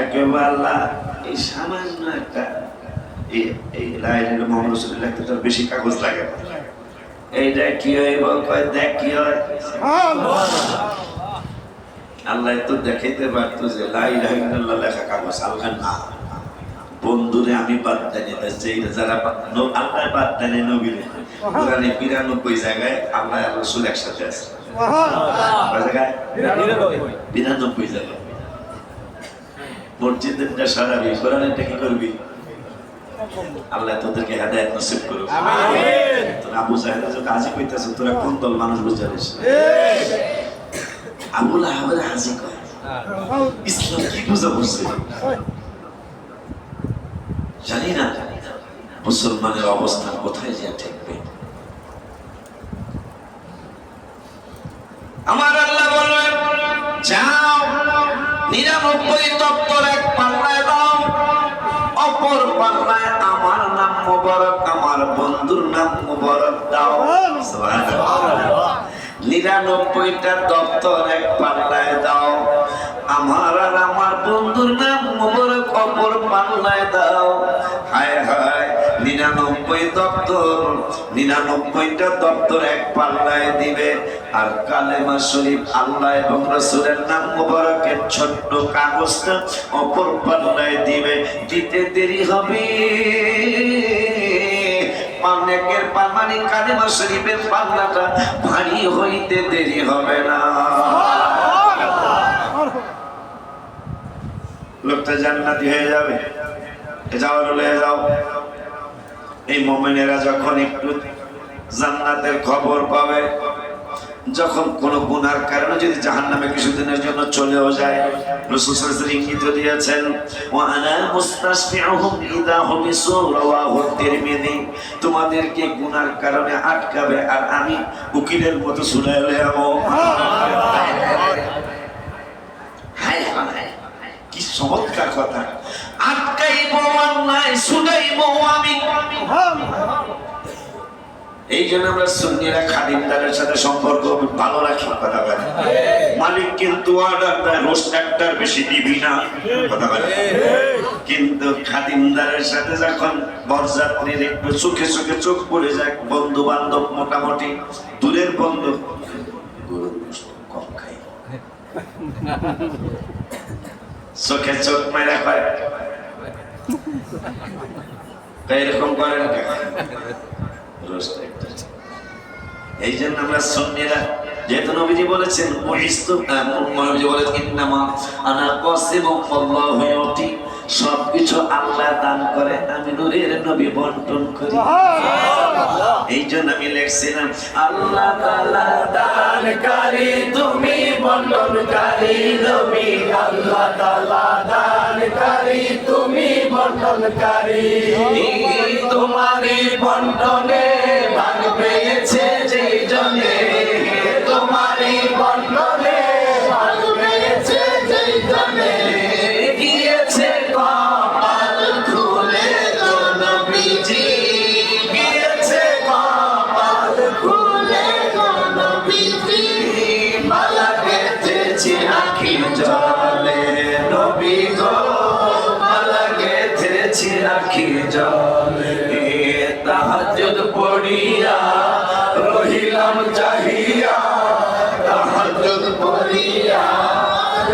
একেবারে আল্লাহ এই সামান্য একটা এই লা ইলাহা ইল্লাল্লাহ মুহাম্মাদুর রাসূলুল্লাহ লিখতে তো বেশি কাগজ লাগে এইটা কি হইব কয় দেখ কি হয় আল্লাহ তো দেখাইতে পারতো যে লা ইলাহা ইল্লাল্লাহ লেখা কাগজ আলগান না বন্ধুরে আমি বাদ দেনি যে যারা আল্লাহ বাদ দেনি নবীরে কোরআনে 92 জায়গায় আল্লাহ আর রাসূল একসাথে আছে কয় জায়গায় 92 জায়গায় মসজিদটা সারাবি কোরআনটা কি করবি আল্লাহ তোদেরকে হেদায়েত নসিব করুক আমিন তোরা আবু জাহেল যে কাজী কইতাছ তোরা কোন দল মানুষ বুঝারিস আবু লাহাবের হাজি কয় ইসলাম কি বুঝা বলছে জানি না মুসলমানের অবস্থান কোথায় যে ঠেকবে আমার আল্লাহ বললেন যাও 99 দপ্তর এক পাল্লায় দাও অপর পাল্লায় আমার নাম মোবারক আমার বন্ধুর নাম মোবারক দাও সুবহানাল্লাহ 99টা দপ্তর এক পাল্লায় দাও আমার আর আমার বন্ধুর নাম মোবারক অপর পাল্লায় দাও হায় হায় 99টা দপ্তর এক পাল্লায় দিবে আর কালেমা শরীফ আল্লাহ এবং রাসূলের নাম মোবারকের ছোট্ট কাগজটা অপর পাল্লায় দিবে দিতে দেরি হবে অনেকের পামানি কালেমা শরীফের পাল্লাটা ভারী হইতে দেরি হবে না লোকটা জান্নাতি হয়ে যাবে যাওয়ার হলে যাও এই মুমিনেরা যখন একটু জান্নাতের খবর পাবে যখন কোন গুনার কারণে যদি জাহান্নামে কিছুদিনের জন্য চলেও যায় রাসূল সাল্লাল্লাহু আলাইহি ওয়াসাল্লাম ইঙ্গিত দিয়েছেন ওয়া আনা মুস্তাশফিউহুম ইযা হুবিসু রাওয়াহু তিরমিজি তোমাদেরকে গুনার কারণে আটকাবে আর আমি উকিলের মতো শুনাইলে আমো হায় হায় কি চমৎকার কথা আটকাইবো আল্লাহ শুনাইবো আমি এই জন্য আমরা সুন্নিরা খাদিমদারের সাথে সম্পর্ক ভালো রাখি কথা বলে মালিক কিন্তু অর্ডার দেয় রোজ একটার বেশি দিবি না কথা বলে কিন্তু খাদিমদারের সাথে যখন বরযাত্রীর একটু চোখে চোখে চোখ পড়ে যায় বন্ধু বান্ধব মোটামুটি দূরের বন্ধু কম খাই চোখে চোখ মেরা পায় এরকম করেন এই জন্য আমরা সুন্নিরা যেহেতু নবীজি বলেছেন নবীজি বলেছেন ইন্নামা আনা কাসিমু আল্লাহু ইউতি সবকিছু আল্লাহ দান করে আমি নূরের নবী বন্টন করি এই জন্য আমি লিখছিলাম আল্লাহ তাআলা দানকারী তুমি বন্টনকারী নবী আল্লাহ তাআলা দানকারী তুমি বন্টনকারী তোমারই বন্টনে ভাগ পেয়েছে যেই জনে তোমারই বন্টনে ভাগ পেয়েছে যেই জনে গিয়েছে কপাল খুলে গো নবীজি গিয়েছে কপাল খুলে গো নবীজি মালা গেঁথেছি আখির জলে নবী গো মালা গেঁথেছি আখির জলে তাহাজ্জুদ পড়িয়া রহিলাম চাহিয়া তাহাজ্জুদ পড়িয়া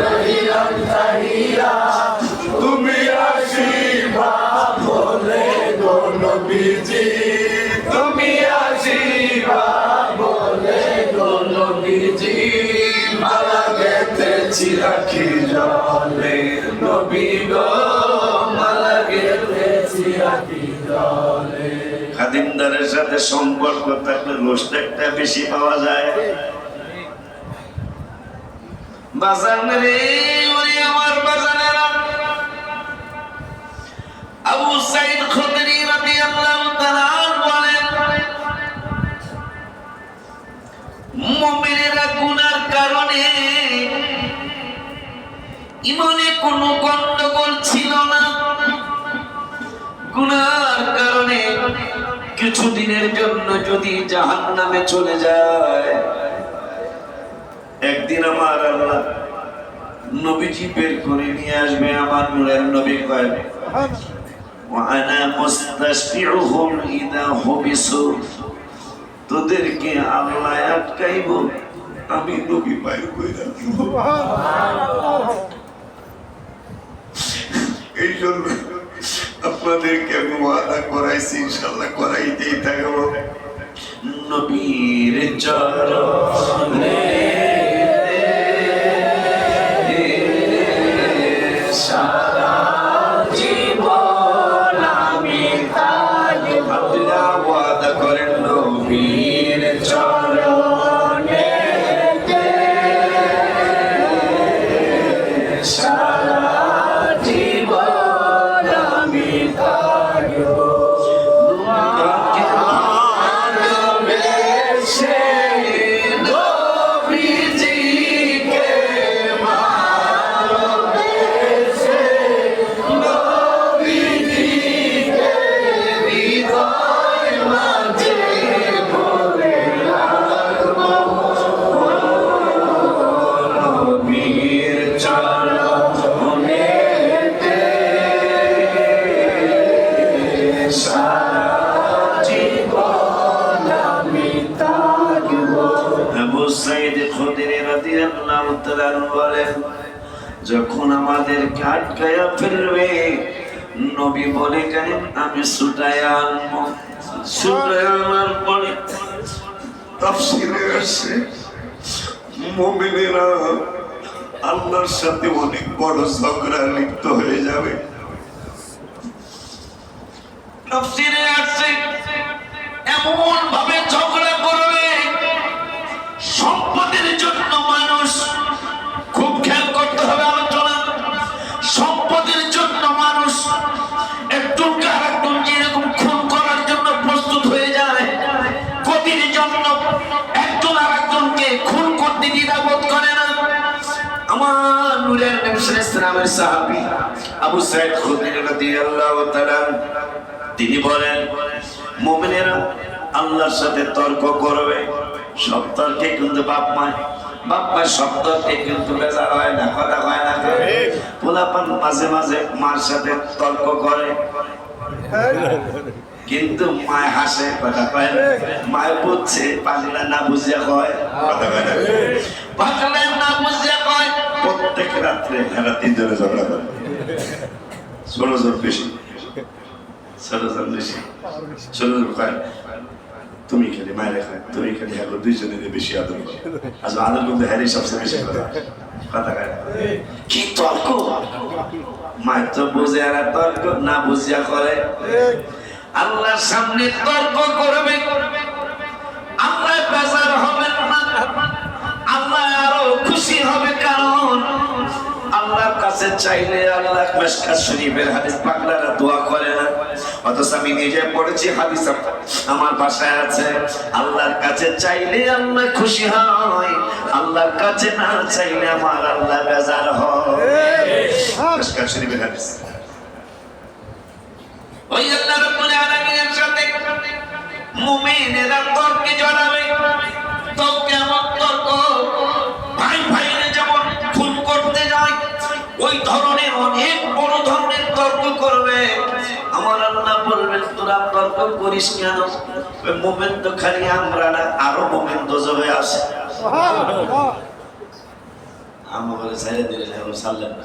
রহিলাম চাহিয়া তুমি আসিবা বলে গো নবীজি তুমি আসিবা বলে গো চিরাখি জলে নবী গো মালা গেলে চিরাখি জলে। খাদিমদারের সাথে সম্পর্ক থাকলে রোস্ট একটা বেশি পাওয়া যায়। বাজার রে ওরে আমার বাজারেরা, আবু সাইদ খুদরি রাদিয়াল্লাহু তাআলা বলেন, মুমিনেরা গুনার কারণে ইমানে কোনো গন্ডগোল ছিল না। গুনার কারণে কিছুদিনের জন্য যদি জাহান্নামে চলে যায়, একদিন আমার আল্লাহ নবীজি বের করে নিয়ে আসবে। আমার নূরের নবী কয়, ওয়ানা মুস্তাশফিউহুম ইদা হুবিসু, তোদেরকে আল্লাহ আটকাইব, আমি নবী বাইর করে রাখবো। এই জন্য আপনাদেরকে আমি ওয়াদা করাইছি, ইনশাআল্লাহ করাইতেই থাকবো। নবীর চরণে সারা জীবন আমি থাকব। আল্লাহ ওয়াদা করেন নবীর চরণে সারা জীবন আমি থাকব। যখন আমাদেরকে আটকায়া ফেলবে, নবী বলে কেন আমি ছুটায়া আনবো। ছুটায়া আনার পরে তাফসীরে আসছে, মুমিনেরা আল্লাহর সাথে অনেক বড় ঝগড়া লিপ্ত হয়ে যাবে। তাফসীরে আসছে এমন ভাবে ঝগড়া করবে, সম্পদের জন্য মানুষ, খুব খেয়াল করতে হবে আলোচনা, সম্পদের জন্য মানুষ একজনকে আরেকজন যেরকম খুন করার জন্য প্রস্তুত হয়ে যায়, গতির জন্য একজন আরেকজনকে খুন করতে দ্বিধাবোধ করে না। আমার নূরের নবী সাল্লাল্লাহু আলাইহি ওয়াসাল্লামের সাহাবী আবু সাঈদ খুদরি রাদিয়াল্লাহু তাআলা তিনি বলেন, মুমিনেরা আল্লাহর সাথে তর্ক করবে, সব তর্কে কিন্তু বাপ মায়ের সব তর্কে কিন্তু বেজার হয় না, কথা হয় না। পোলাপান মাঝে মাঝে মার সাথে তর্ক করে, কিন্তু মায় হাসে, কথা কয় না। মায় বুঝছে, পাগলা না বুঝিয়া কয়, কথা কয় না। পাগলা না বুঝিয়া কয়। প্রত্যেক রাত্রে এরা তিনজনে ঝগড়া করে, ষোলোজন বেশি, ষোলোজন বেশি, ষোলোজন কয় তুমি খেলে মায়ের খায়, তুমি খেলে এখন দুইজনের বেশি আদর করে। আচ্ছা আদর কিন্তু হ্যারি সবচেয়ে বেশি করে, কথা কয় না। কি তর্ক, মায়ের তো বুঝে আর তর্ক না বুঝিয়া করে। আল্লাহর সামনে তর্ক করবে, আল্লাহ বেজার হবেন না, আল্লাহ আরো খুশি হবে। কারণ আল্লাহর কাছে চাইলে আল্লাহ মিশকাত শরীফের হাদিস পাগলারা দোয়া করে না, অথচ আমি নিজে পড়েছি হাদিস আমার বাসায় আছে। আল্লাহর কাছে চাইলে আল্লাহ খুশি হয়, আল্লাহর কাছে না চাইলে আমার আল্লাহ বেজার হয়। মিশকাত শরীফের হাদিস। ওই আল্লাহ রাব্বুল আলামিনের সাথে মুমিনেরা তর্কে জড়াবে। তো কেমন তর্ক, ভাই ভাইরে যেমন খুন করতে যায়, ওই ধরনের অনেক বড় ধরনের তর্ক করবে। আমার আল্লাহ বলবেন তোরা তর্ক করিস কেন? মুমিন তো খালি আমরা না, আরো মুমিন দোজখে আছে। আমরা বলে ছেড়ে দিলেন, এখন ছাড়লেন না।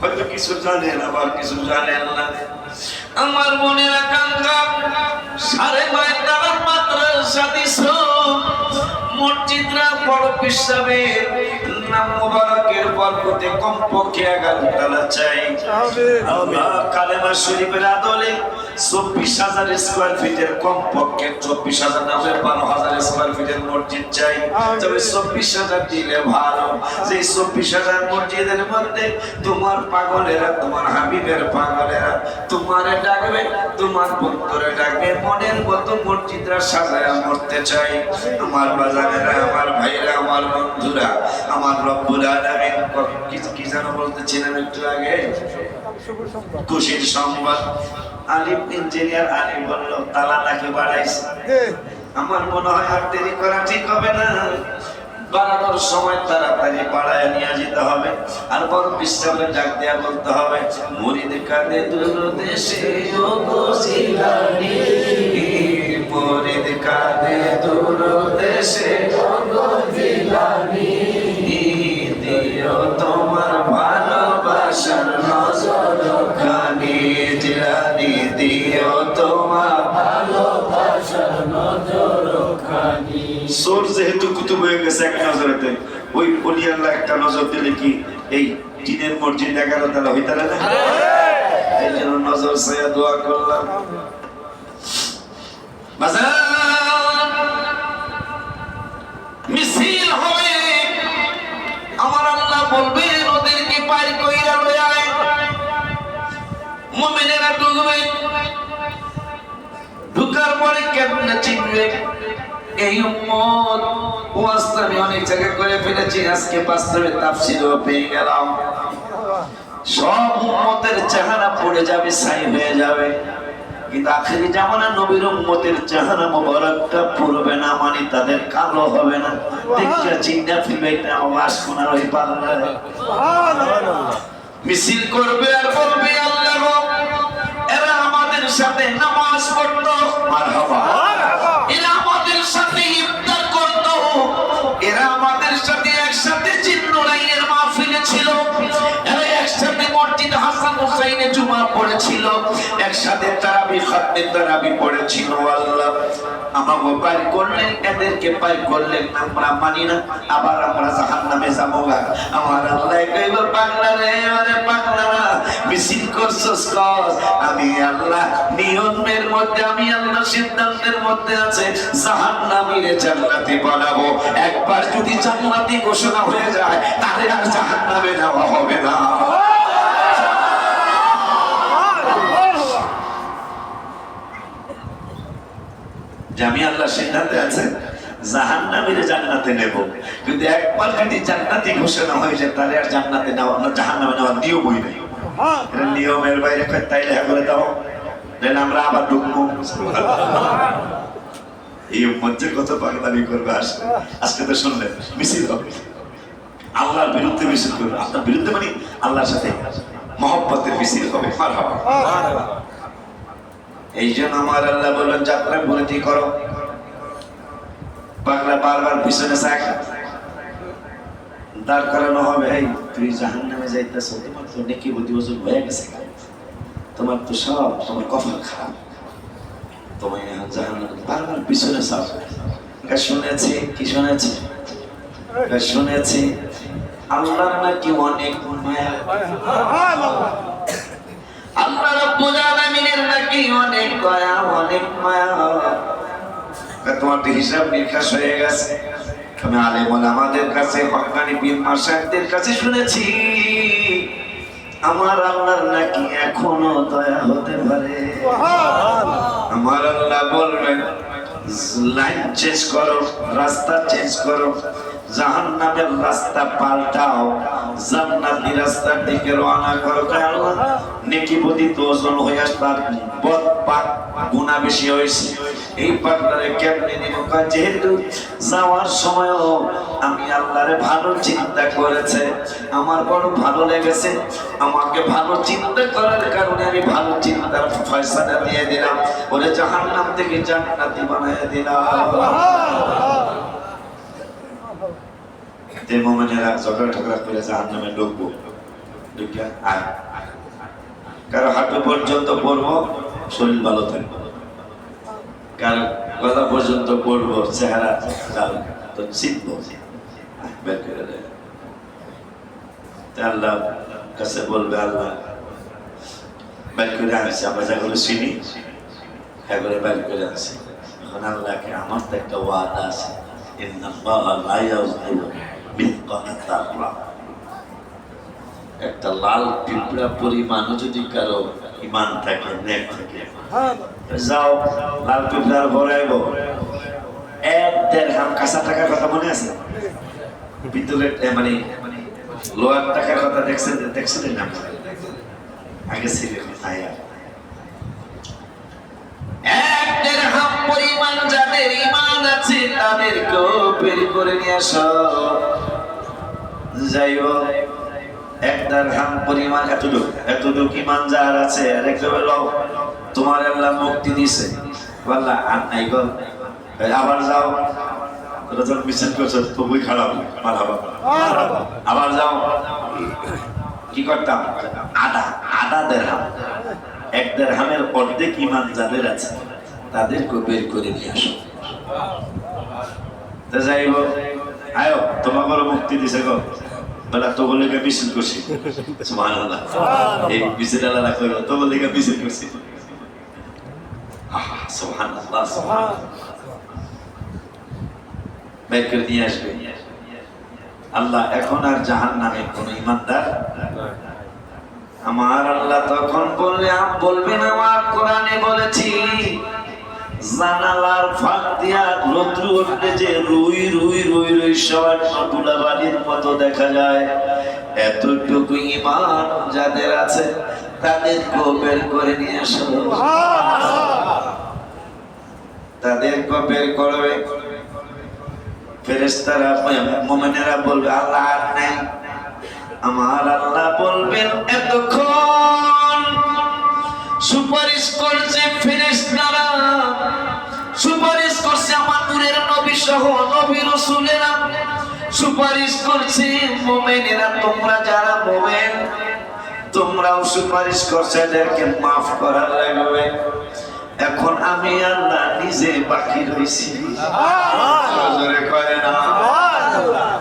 হয়তো কিছু জানেন আবার কিছু জানেন না। আমার মনের আকাঙ্ক্ষা 9.5 টাকার মাদ্রাসা দিছো, মসজিদরা বড় পিসাবের নাম মোবারকের বরকতে কমপক্ষে 11 তলা চাই। আল্লাহ কালেমা শরীফের আদলে 24,000 স্কয়ার ফিটের কমপক্ষে 24,000 না 12,000 স্কয়ার ফিটের মসজিদ চাই। তবে 24,000 দিলে ভালো, যে 24,000 মসজিদের মধ্যে তোমার পাগলেরা, তোমার হাবিবের পাগলেরা তোমারে ডাকবে, তোমার ভক্তরে ডাকবে, মনের মতো মসজিদরা সাজায়া মরতে চাই। আমার বাজারেরা, আমার ভাইরা, আমার বন্ধুরা, আমার রব্বুল আলামিন কি যেন বলতেছিলাম একটু আগে, খুশির সংবাদ। আলিম ইঞ্জিনিয়ার আলী বলল তালা নাকি বাড়াইছে। আমার মনে হয় আর দেরি করা ঠিক হবে না, বাড়ানোর সময় তাড়াতাড়ি বাড়ায় নিয়ে যেতে হবে। আর বড় বিশ্রামে ডাক দেয়া বলতে হবে, মুরিদ কাঁদে দূর দেশে ও গো জিলানী, মুরিদ কাঁদে দূর দেশে ও গো জিলানী, দিও তোমার ভালোবাসার নজর খানি, জিলানী দিও তোমার ভালোবাসার নজর খানি। সোর যেহেতু কুতুব হয়ে গেছে এক নজরেতে, ওই অলি আল্লাহ একটা নজর দিলে কি এই টিনের মসজিদ 11 তলা হইতে পারে না? এই জন্য নজর ছায়া দোয়া করলাম। মিছিল হবে, আমার আল্লাহ বলবে ওদেরকে পার কইরা লয়ে আয়, মুমিনেরা ঢুকবে, ঢুকার পরে কেমনে চিনবে এই উম্মত? ওয়াজটা আমি অনেক জায়গায় করে ফেলেছি, আজকে বাস্তবে তাফসীরও পেয়ে গেলাম। সব উম্মতের চেহারা পড়ে যাবে, ছাই হয়ে যাবে, কিন্তু আখেরি জামানা নবীর উম্মতের চেহারা মোবারকটা পড়বে না, মানে তাদের কালো হবে না। দেখতে চিন্তা ফিরবে, এটা আওয়াজ শোনার ওই পাগলা মিছিল করবে আর বলবে আল্লাহ এরা আমাদের সাথে নামাজ পড়তো, মারহাবা, এরা আমাদের সাথে ইফতার করতো, এরা আমাদের সাথে একসাথে জিন্নুরাইনের মাহফিলে ছিল, এরা একসাথে মসজিদ হাসান হুসাইনে জুমা পড়েছিল, একসাথে তারাবি খাতমে তারাবি পড়েছিল। আল্লাহ আমাকে পার করলেন, এদেরকে পার করলেন, আমরা মানি না, আবার আমরা জাহান্নামে যাবো। আমার আল্লাহ কইব পাগলা রে, আরে পাগলা মিছিল করছস কর, আমি আল্লাহ নিয়মের মধ্যে, আমি আল্লাহ সিদ্ধান্তের মধ্যে আছে জাহান্নামীরে জান্নাতে বানাবো। একবার যদি জান্নাতি ঘোষণা হয়ে যায় তাহলে আর জাহান্নামে নেওয়া হবে না। আমি আল্লাহ সিদ্ধান্তে আছে জাহান্নামীরে জান্নাতে নেব, কিন্তু একবার যদি জান্নাতি ঘোষণা হয়ে যায় তাহলে আর জান্নাতে নেওয়া না, জাহান্নামে নেওয়ার নিয়মই নেই। এটা নিয়মের বাইরে তাইলে করে দাও, আমরা আবার ঢুকবো। এই মঞ্চে কত পাগলামি করবে আসলে। আজকে তো শুনলেন মিছিল হবে, আল্লাহর বিরুদ্ধে মিছিল করবে, আল্লাহর বিরুদ্ধে মানে আল্লাহর সাথে মহব্বতের মিছিল হবে। মারহাবা। এই জন্য আমার আল্লাহ বললেন যাত্রা ভুলতি করো, পাগলা বারবার পিছনে চাক দাঁড় করানো হবে, এই তুই জাহান্নামে যাইতেছ, তোমার তো নেকি বুদ্ধি ওজন হয়ে গেছে, তোমার তো সব, তোমার কপাল খারাপ, তোমায় এখন জাহান্নামে, বারবার পিছনে চাও। শুনেছি কি শুনেছি, শুনেছি আল্লাহর নাকি অনেক মায়া, আল্লাহ রাব্বুল আলামিনের নাকি অনেক দয়া, অনেক মায়া। তোমার হিসাব নিকাশ হয়ে গেছে। আমি আলেম ওলামাদের কাছে, হক্কানি পীর মাশায়েখদের কাছে শুনেছি আমার আল্লাহর নাকি এখনো দয়া হতে পারে। আমার আল্লাহ বলবেন লাইন চেঞ্জ করো, রাস্তা চেঞ্জ করো, জাহান্নামের রাস্তা পাল্টাও, জান্নাতি রাস্তার দিকে রওনা করো। আল্লাহ নেকি বদিত ওজন হয়ে আসবার বদ পাপ গুনাহ বেশি হয়েছে, এই পাগলারে কেমনে দিব? যেহেতু যাওয়ার সময়ও আমি আল্লাহরে ভালো চিন্তা করেছে, আমার বড় ভালো লেগেছে, আমাকে ভালো চিন্তা করার কারণে আমি ভালো চিন্তার ফয়সালা দিয়ে দিলাম, ওরে জাহান্নাম থেকে জান্নাতি বানিয়ে দিলাম। যে মুমিনেরা ঝগড়া ঝগড়া করে জাহান্নামে ঢুকবো, আর কারো হাঁটু পর্যন্ত পড়বো, শরীর ভালো থাকবে, কারো গলা পর্যন্ত পড়বো, চেহারা তো চিনবো, বের করে দেয়। আল্লাহ কাছে বলবে, আল্লাহ বের করে আনছে, আমরা যেগুলো চিনি এগুলো বের করে আনছি। এখন আল্লাহকে আমার তো একটা ওয়াদা আছে, একটা লাল পিঁপড়া পরিমাণও যদি কারো ইমান থাকে, নেক থাকে, যাও লাল পিঁপড়ার বড়াইব 1-1.5 কাঁচা টাকার কথা মনে আছে? পিতলের মানে লোহার টাকার কথা দেখছিলেন না? আগে ছিলেন 1.5 পরিমাণ যাদের ইমান আছে তাদেরকেও বের করে নিয়ে আসো। যাইব 1.5 পরিমাণ এতটুকু ইমান যার আছে, তোমার আল্লাহ মুক্তি দিছে, বললা আর নাই গো, আবার যাও, তোরা যখন মিছিল করছো তবুই খারাপ, আবার যাও। কি করতাম? আধা দেড়হাম, 1 দেড়হামের অর্ধেক ইমান যাদের আছে তাদেরকে বের করে নিয়ে আসো। তো যাইব, আয়ো তোমাকে মুক্তি দিছে গো, বলা তো বলে মিছিল করছি, সুবহানাল্লাহ, এই মিছিল আল্লাহ কইল তো বলে মিছিল করছি, সুবহানাল্লাহ, সুবহানাল্লাহ, বের করে নিয়ে আসবে আল্লাহ। এখন আর জাহান্নামে কোনো ইমানদার, আমার আল্লাহ তখন বলবেন, আমার কোরআনে বলেছি জানালার ফাঁক দিয়া রৌদ্র উঠলে যে রুই রুই রুই রুই সবার ধুলাবালির মতো দেখা যায়, এতটুকু ইমান যাদের আছে তাদেরকে বের করে নিয়ে আসো। তাদেরকে বের করবে ফেরেশতারা, মুমিনেরা বলবে আল্লাহ আর নাই। আমার আল্লাহ বলবেন এতক্ষণ সুপারিশ করছে ফেরেশতারা, সুপারিশ করছে আমার নূরের নবী সহ নবী রাসূলেরা, সুপারিশ করছে মুমিনেরা, তোমরা যারা মুমিন তোমরাও সুপারিশ করছো, এদেরকে মাফ করার লাগবে। এখন আমি আল্লাহ নিজে বাকি রইছি,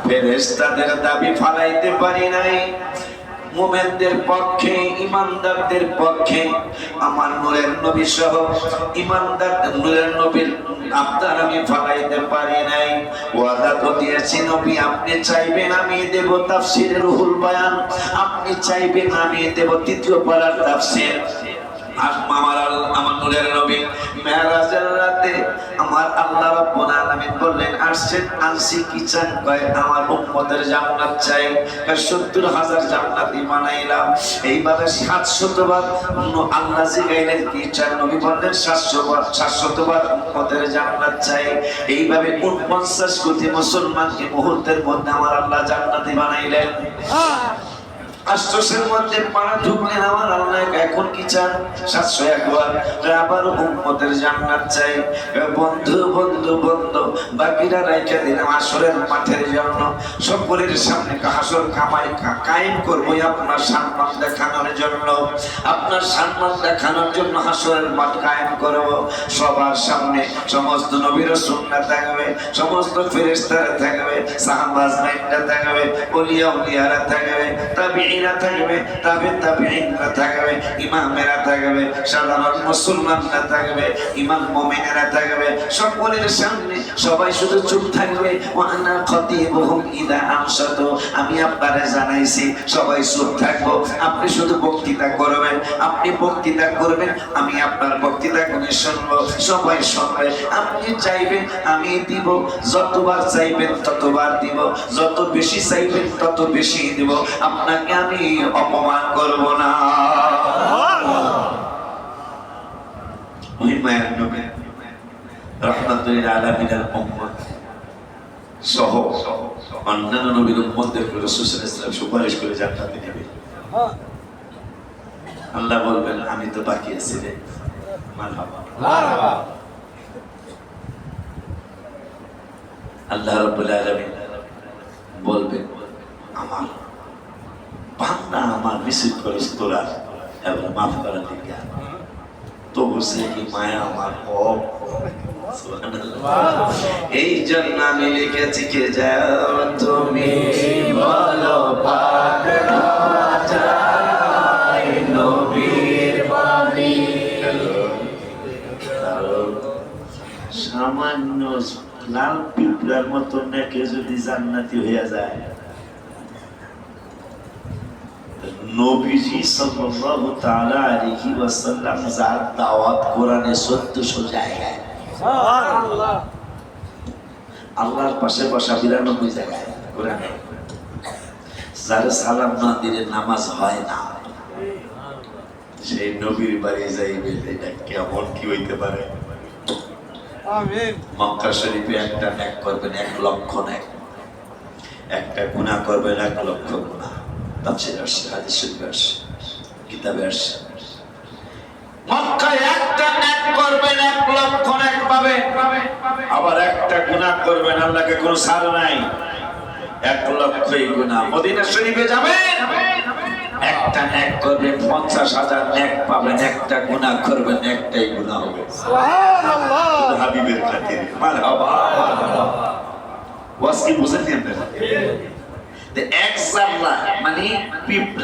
ফেরেশতাদের দাবি ফালাইতে পারি নাই, মুমিনদের পক্ষে ইমানদারদের পক্ষে আমার নূরের নবী সহ ইমানদার নূরের নবীর আবদার আমি ফালাইতে পারি নাই। ওয়াদা তো দিয়েছি নবী, আপনি চাইবেন আমি দেব তাফসীরে রুহুল বয়ান, আপনি চাইবেন আমি দেব 3য় পারার তাফসীর। আমার নূরের নবী মেরাজের রাতে আমার আল্লাহ রাব্বুল আলামিন বললেন, আসছেন আনছি কি চান? কয় আমার উম্মতের জান্নাত চাই। 70,000 জান্নাতি বানাইলাম। এইভাবে 700 বার আল্লাহ জিগাইলেন কি চান? নবী বললেন 700 বার উম্মতের জান্নাত চাই। এইভাবে 49 কোটি মুসলমানকে মুহূর্তের মধ্যে আমার আল্লাহ জান্নাতি বানাইলেন। আশ্চর্যের মধ্যে পাড়া ঢুকলেন আমার আল্লাহ, এখন কি চান? 701 বার আবার উম্মতের জান্নাত চাই। বন্ধু বন্ধু বন্ধু বাকিরা রাইখা দিলাম হাসরের মাঠের জন্য, সকলের সামনে হাসর কায়েম করবো আপনার সম্মান দেখানোর জন্য, আপনার সম্মান দেখানোর জন্য হাসরের মাঠ কায়েম করব। সবার সামনে সমস্ত নবী রাসূলরা থাকবে, সমস্ত ফেরেশতারা থাকবে, সাহাবাজরা থাকবে, ওলিয়া উলিয়ারা থাকবে, তাবিঈনরা থাকবে, তাবিঈনরা থাকবে, ইমামেরা থাকবে, সাধারণ মুসলমানরা থাকবে, ইমাম মুমিনেরা থাকবে। সকলের সামনে সবাই শুধু চুপ থাকবে। ওয়ানা খতিবুহুম ইদা আমসাতু, আমি আপনারে জানাইছি সবাই চুপ থাকবো, আপনি শুধু বক্তৃতা করবেন, আপনি বক্তৃতা করবেন, আমি আপনার বক্তৃতা গুলো শুনবো, সবাই শুনবে। আপনি চাইবেন আমি দিব, যতবার চাইবেন ততবার দিব, যত বেশি চাইবেন তত বেশি দিব, আপনাকে আমি অপমান করব না। ওই মায়ের নবী রাহমাতুল আলামিনের উম্মত সহ অন্যান্য নবীর উম্মতদেরকে রাসূল সাল্লাল্লাহু আলাইহি ওয়াসাল্লাম সুপারিশ করে জান্নাতে নেবে। আল্লাহ বলবেন আমি তো বাকি আছি রে, মারহাবা মারহাবা। আল্লাহ রাব্বুল আলামিন বলবেন আমার গুণা আমার মিছিল করিস তোরা, এবার মাফ করার দিকে তবু সে কি মায়া আমার কম। এই জন্য আমি লিখেছি কে যাও তুমি বলো পাক রাজায় নবীর বাণী। সামান্য লাল পিঁপড়ার মতো নেকে যদি জান্নাতি হইয়া যায়, নবীজি সাল্লাল্লাহু তাআলা আলাইহি ওয়াসাল্লাম যার দাওয়াত কোরআনে 1400 জায়গায়, সুবহানাল্লাহ, আল্লাহর পাশে বসা 92 জায়গায় কোরআনে, যার সালাম না দিলে নামাজ হয় না, সেই নবীর বাড়ি যাইবে, এটা কেমন কি হইতে পারে? আমিন। মক্কা শরীফে একটা নেক করবেন 1 লক্ষ নেক, একটা গুনাহ করবেন 1 লক্ষ গুনাহ। তাফসীরে আসছে, হাদিস শরীফে আসছে, কিতাবে আসছে। মক্কায় একটা নেক করবেন 1 লক্ষ নেক পাবেন, আবার একটা গুনাহ করবেন আল্লাহকে কোনো ছাড় নাই, 1 লক্ষই গুনাহ। মদিনা শরীফে যাবেন, একটা নেক করবেন 50,000 নেক পাবেন, একটা গুনাহ করবেন একটাই গুনাহ হবে। সুবহানাল্লাহ, হাবিবের খাতিরে মারহাবা। ওয়াজ কি বুঝেছেন আপনারা? এক জান্না মানে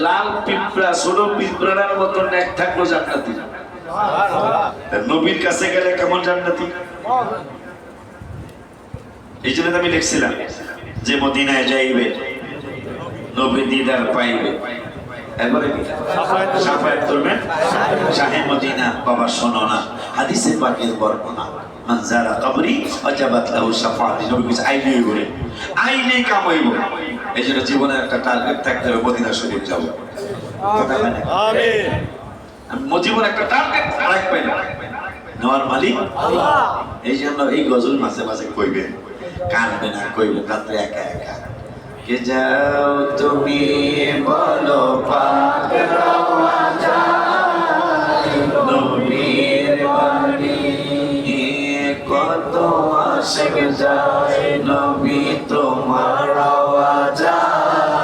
লাল পিঁপড়া, ছোট পিঁপড়ার মতো নেক থাকলো জান্নাতি। নবীর কাছে গেলে কেমন জান্নাতি? এই জন্য আমি লিখছিলাম যে মদিনায় যাইবে নবীর দিদার পাইবে, এবারে শাফায়াত করবেন শাহে মদিনা। বাবা শোনো না, হাদিসে পাকের বর্ণনা, মান যারা কবরি ওয়াজাবাত লাহু শাফাআতি, নবী কিছু আইলেই বলে আইলেই কাম হইব। এই জন্য জীবনে একটা টার্গেট থাকতে হবে, মদিনা শরীফ যাব। আমিন। জীবনে একটা টার্গেট রাখবেন, নেওয়ার মালিক আল্লাহ। এই জন্য এই গজল মাঝে মাঝে কইবেন, কাঁদবে না, কইবেন রাত্রে একা একা। কে যাও তুমি বলো পাক রাজায় নবীর বাণী, কত আশিক যায় নবী তোমার আওয়াজায়,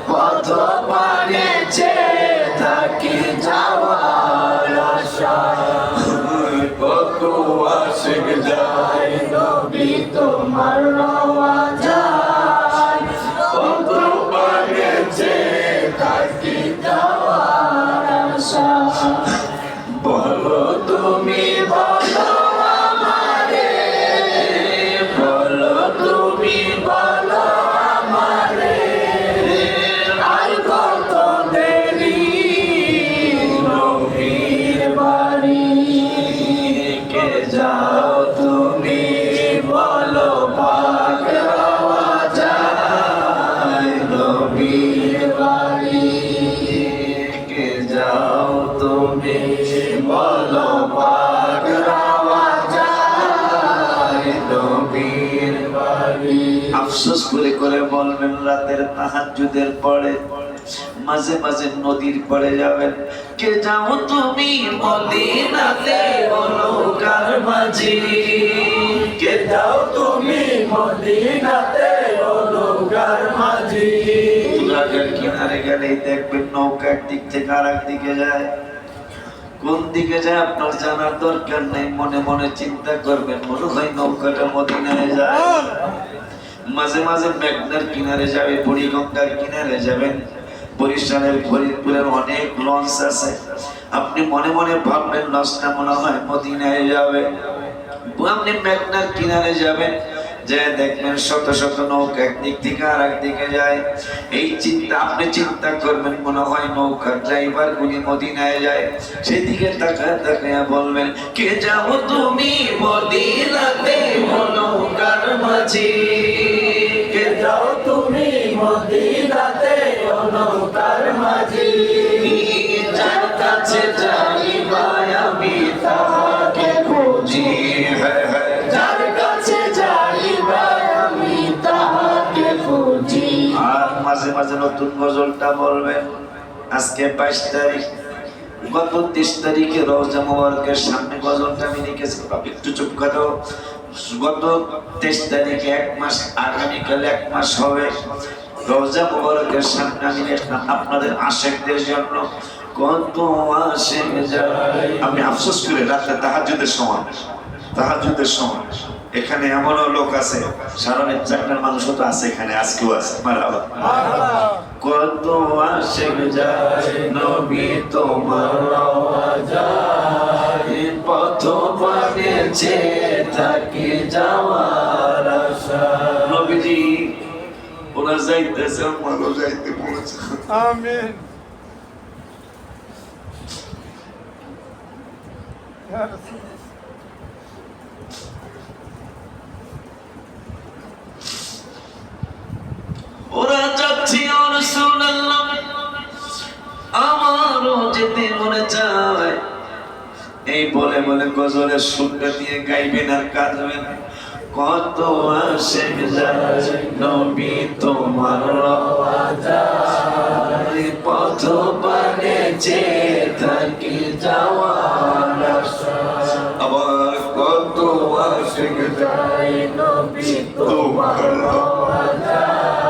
পথ পানে চেয়ে থাকি যাওয়ার আশা, কত আশিক যায় নবী তোমার আওয়াজায়, পথ পানে চেয়ে থাকি যাওয়ার আশা। বলো তুমি বলো আমারে, বলো তুমি বলো আমারে, আর কত দেরি নবীর বাড়ি, কে যাও তুমি বলো পাক রাজায় নবীর বাড়ি, কে যাও তুমি বলো পাক রাজায় নবীর বাড়ি। আফসোস করে করে বলবেন, রাতের তাহাজ্জুদের পরে মাঝে মাঝে নদীর পরে যাবেন, কে যাও তুমি মদিনাতে নৌকার মাঝি, কে যাও তুমি মদিনাতে নৌকার মাঝি। নৌকার কিনারে গেলেই দেখবেন নৌকার দিক থেকে আরেক দিকে যায়, কোন দিকে যায় আপনার জানার দরকার নেই, মনে মনে চিন্তা করবেন, মনে হয় নৌকাটা মদিনায় যায়। মাঝে মাঝে মেঘনার কিনারে যাবে, বুড়িগঙ্গার কিনারে যাবেন, বরিশালের ফরিদপুরের অনেক লঞ্চ আছে, আপনি মনে মনে ভাববেন লঞ্চটা মনে হয় মদিনায় যাবে। আপনি মেঘনার কিনারে যাবেন, যে দেখবেন শত শত নৌকা একদিক থেকে আর একদিকে যায়। এই চিন্তা আপনি চিন্তা করবেন, মনে হয় নৌকার ড্রাইভার গুলি মদিনায় যায়। সেদিকে তাকায় তাকায় বলবেন, কে যাও তুমি মদিনাতে নৌকার মাঝি, কে যাও তুমি মদিনাতে নৌকার মাঝি, যার কাছে যাইবা আমি তাকে খুঁজি, যার কাছে যাইবা আমি তাকে খুঁজি। আর মাঝে মাঝে নতুন গজলটা বলবেন। আজকে 22 তারিখ, গত 30 তারিখে রওজা মুবারকের সামনে গজলটা আমি লিখেছি, একটু চুপ করো। গত 23 তারিখে 1 মাস, আগামীকাল 1 মাস হবে রওজা মুবারকের সামনে আমি দেখলাম আপনাদের আশিকদের জন্য কত আশিক যায়। আমি আফসোস করে রাতে তাহাজ্জুদের সময় এখানে এমনও লোক আছে সারা চারটার মানুষও তো আছে এখানে, আজকেও আছে। মারহাবা। কত আশিক যায় নবী তোমার রওজায়, পথ পানে চেয়ে থাকি যাওয়ার আশা। নবীজি ওরা যাইতেছে, আমারও যাইতে বলেছে। আমিন। ইয়া রাসূল। ওরা যাচ্ছে ইয়া রাসূলুল্লাহ, আমারও যেতে মনে চায়। এই বলে বলে গজলের সুরটা দিয়ে গাইবেন আর কাঁদবেন। কত আশিক যায় নবী তোমার রওজায়, পথ পানে চেয়ে থাকি যাওয়ার আশা। আবার কত আশিক যায় নবী তোমার রওজায়,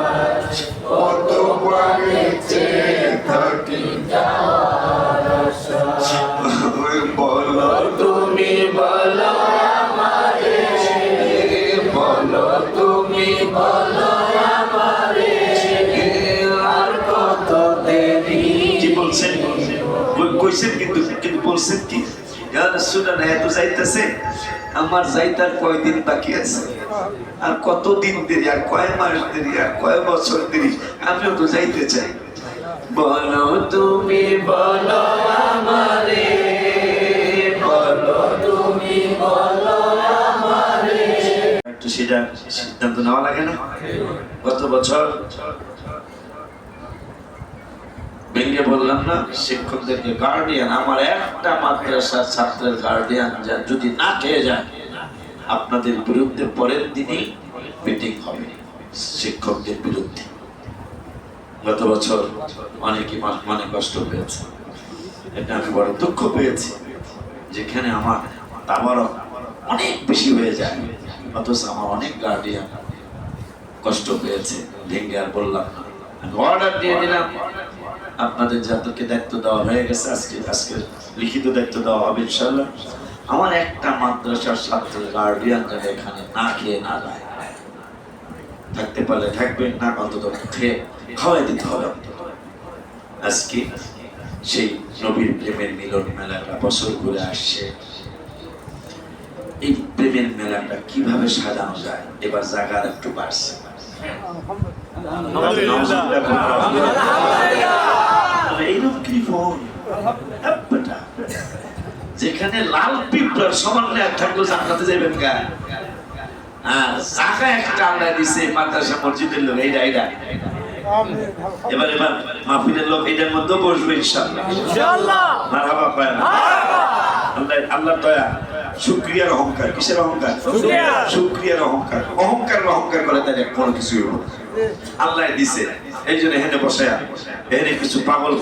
পথ পানে চেয়ে থাকি যাওয়ার আশা। বলো তুমি বলো আমারে, বলো তুমি বলো আমারে, আর কত দেরি। কি বলছেন? কইছেন কিন্তু বলছেন কি? ইয়া রাসূলুল্লাহ, এত যাইতেছে, আমার যাইতার কয়দিন বাকি আছে, আর কতদিন দেরি, আর কয় মাস দেরি, আর কয় বছর দেরি, আমিও তো যাইতে চাই। বলো তুমি বলো আমারে, বলো তুমি বলো আমারে। একটু সেটা সিদ্ধান্ত নেওয়া লাগে না? গত বছর ভেঙে বললাম না শিক্ষকদেরকে, গার্ডিয়ান, আমার একটা মাদ্রাসার ছাত্রের গার্ডিয়ান যদি না খেয়ে যায়, আপনাদের বিরুদ্ধে পরের দিনই মিটিং হবে শিক্ষকদের বিরুদ্ধে। গত বছর অনেকে মানে কষ্ট পেয়েছে, এটা আমি বড় দুঃখ পেয়েছি, যেখানে আমার তাবারক অনেক বেশি হয়ে যায়, অথচ আমার অনেক গার্ডিয়ান কষ্ট পেয়েছে। ভেঙে আর বললাম না, আমি অর্ডার দিয়ে দিলাম, আপনাদের যাদেরকে দায়িত্ব দেওয়া হয়ে গেছে আজকে লিখিত দায়িত্ব দেওয়া হবে ইনশাআল্লাহ। আমার একটা মাদ্রাসার ছাত্রের গার্ডিয়ান যাতে এখানে না খেয়ে না যায়, থাকতে পারলে থাকবেন, না অন্তত খেয়ে খাওয়াই দিতে হবে। আজকে সেই নবীর প্রেমের মিলন মেলাটা বছর ঘুরে আসছে। এই প্রেমের মেলাটা কিভাবে সাজানো যায়, এবার জায়গা একটু বাড়ছে। যেখানে লাল পিঁপড়ার সমান থাকলো জান্নাতে যাবেন গা, আর জায়গা একটা আল্লাহ দিছে মাদ্রাসা মসজিদের লোক, এইটা এবার মাহফিলের লোক এটার মধ্যে বসবে ইনশাআল্লাহ। মারহাবা পায় না আল্লাহ দয়া। শুকরিয়ার অহংকার, কিসের অহংকার? শুকরিয়ার অহংকার। অহংকার করে তাহলে কোনো কিছু আল্লাহ দিছে, এই জন্য এখানে বসায়া এখানে কিছু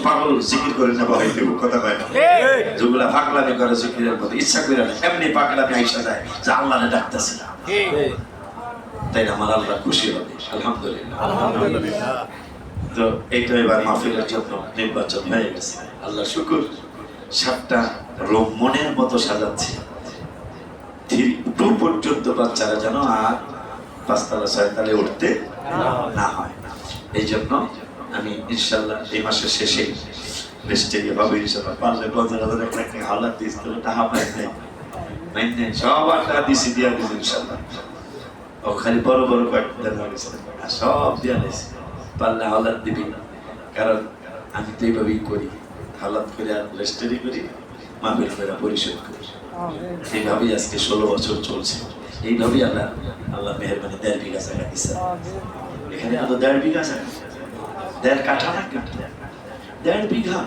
পাগল জিকির করে নেওয়া হয়ে দেবো, কথা কয় না, যেগুলা পাগলামি করে জিকিরের মধ্যে ইচ্ছা করে না, এমনি পাগলামি আইসা যায় যে আল্লাহরে ডাকতেছি না, তাই আমার আল্লাহ খুশি হবে। আলহামদুলিল্লাহ। তো এইটা এবার মাহফিলের জন্য নির্বাচন হয়ে গেছে, আল্লাহ শুকুর। 7টা রুম মনের মতো সাজাচ্ছে, 2 পর্যন্ত বাচ্চারা যেন আর 5 তলা 6 তলায় উঠতে না হয়। এই জন্য আমি ইনশাল্লাহ এই মাসের শেষে বেস্টেরিয়া ভাবে ইনশাল্লাহ পারলে 50,000 একটা হালাত দিস, তো টাকা পাই নাই সব টাকা দিছি, দিয়া দিছি ইনশাল্লাহ। ও খালি বড় কয়েকটা দেওয়া গেছে, আর সব দেওয়া গেছে, পারলে হালাত দিবি। কারণ আমি তো এইভাবেই করি, হালাত করে আর রেস্টারি করি, মাহফিল করে পরিশোধ করি। এইভাবেই আজকে 16 বছর চলছে। এইভাবেই আল্লাহ মেহেরবানি 1.5 বিঘা জায়গা দিচ্ছে। এখানে তো 1.5 বিঘা জায়গা, 1.5 কাঠা না, 1.5 বিঘা।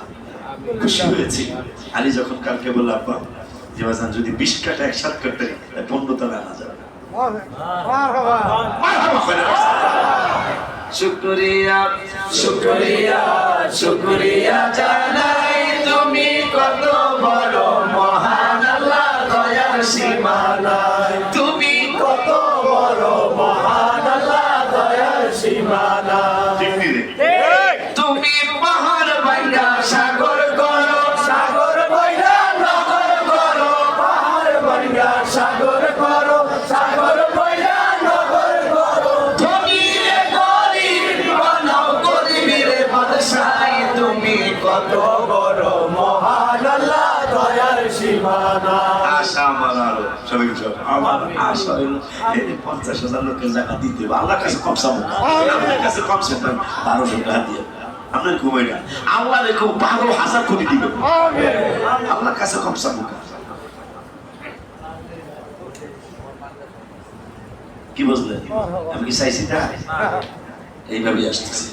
খুশি হয়েছি। আলী যখন কালকে বলল, আব্বা যে বাজান যদি 20 কাঠা একসাথে করতে 15 তলা আনা যাবে। শুকরিয়া শুকরিয়া শুকরিয়া জানাই, তুমি কত বড় মহান আল্লাহ, দয়ার সীমা নাই। তুমি কত বড় মহান আল্লাহ, দয়ার সীমা নাই। আশা আমার আরো সবাই সব আমার আশা হইলো এই 50,000 লোকের জায়গা দিতে হবে আল্লাহর কাছে কম চাবো আল্লাহর কাছে কম চাবো 12 টাকা দিয়ে আপনার ঘুমাই না আল্লাহ রেখো 12,000 কোটি দিবে আল্লাহর কাছে কম চাবো কি বুঝলেন আমি কি চাইছি না এইভাবেই আসতেছি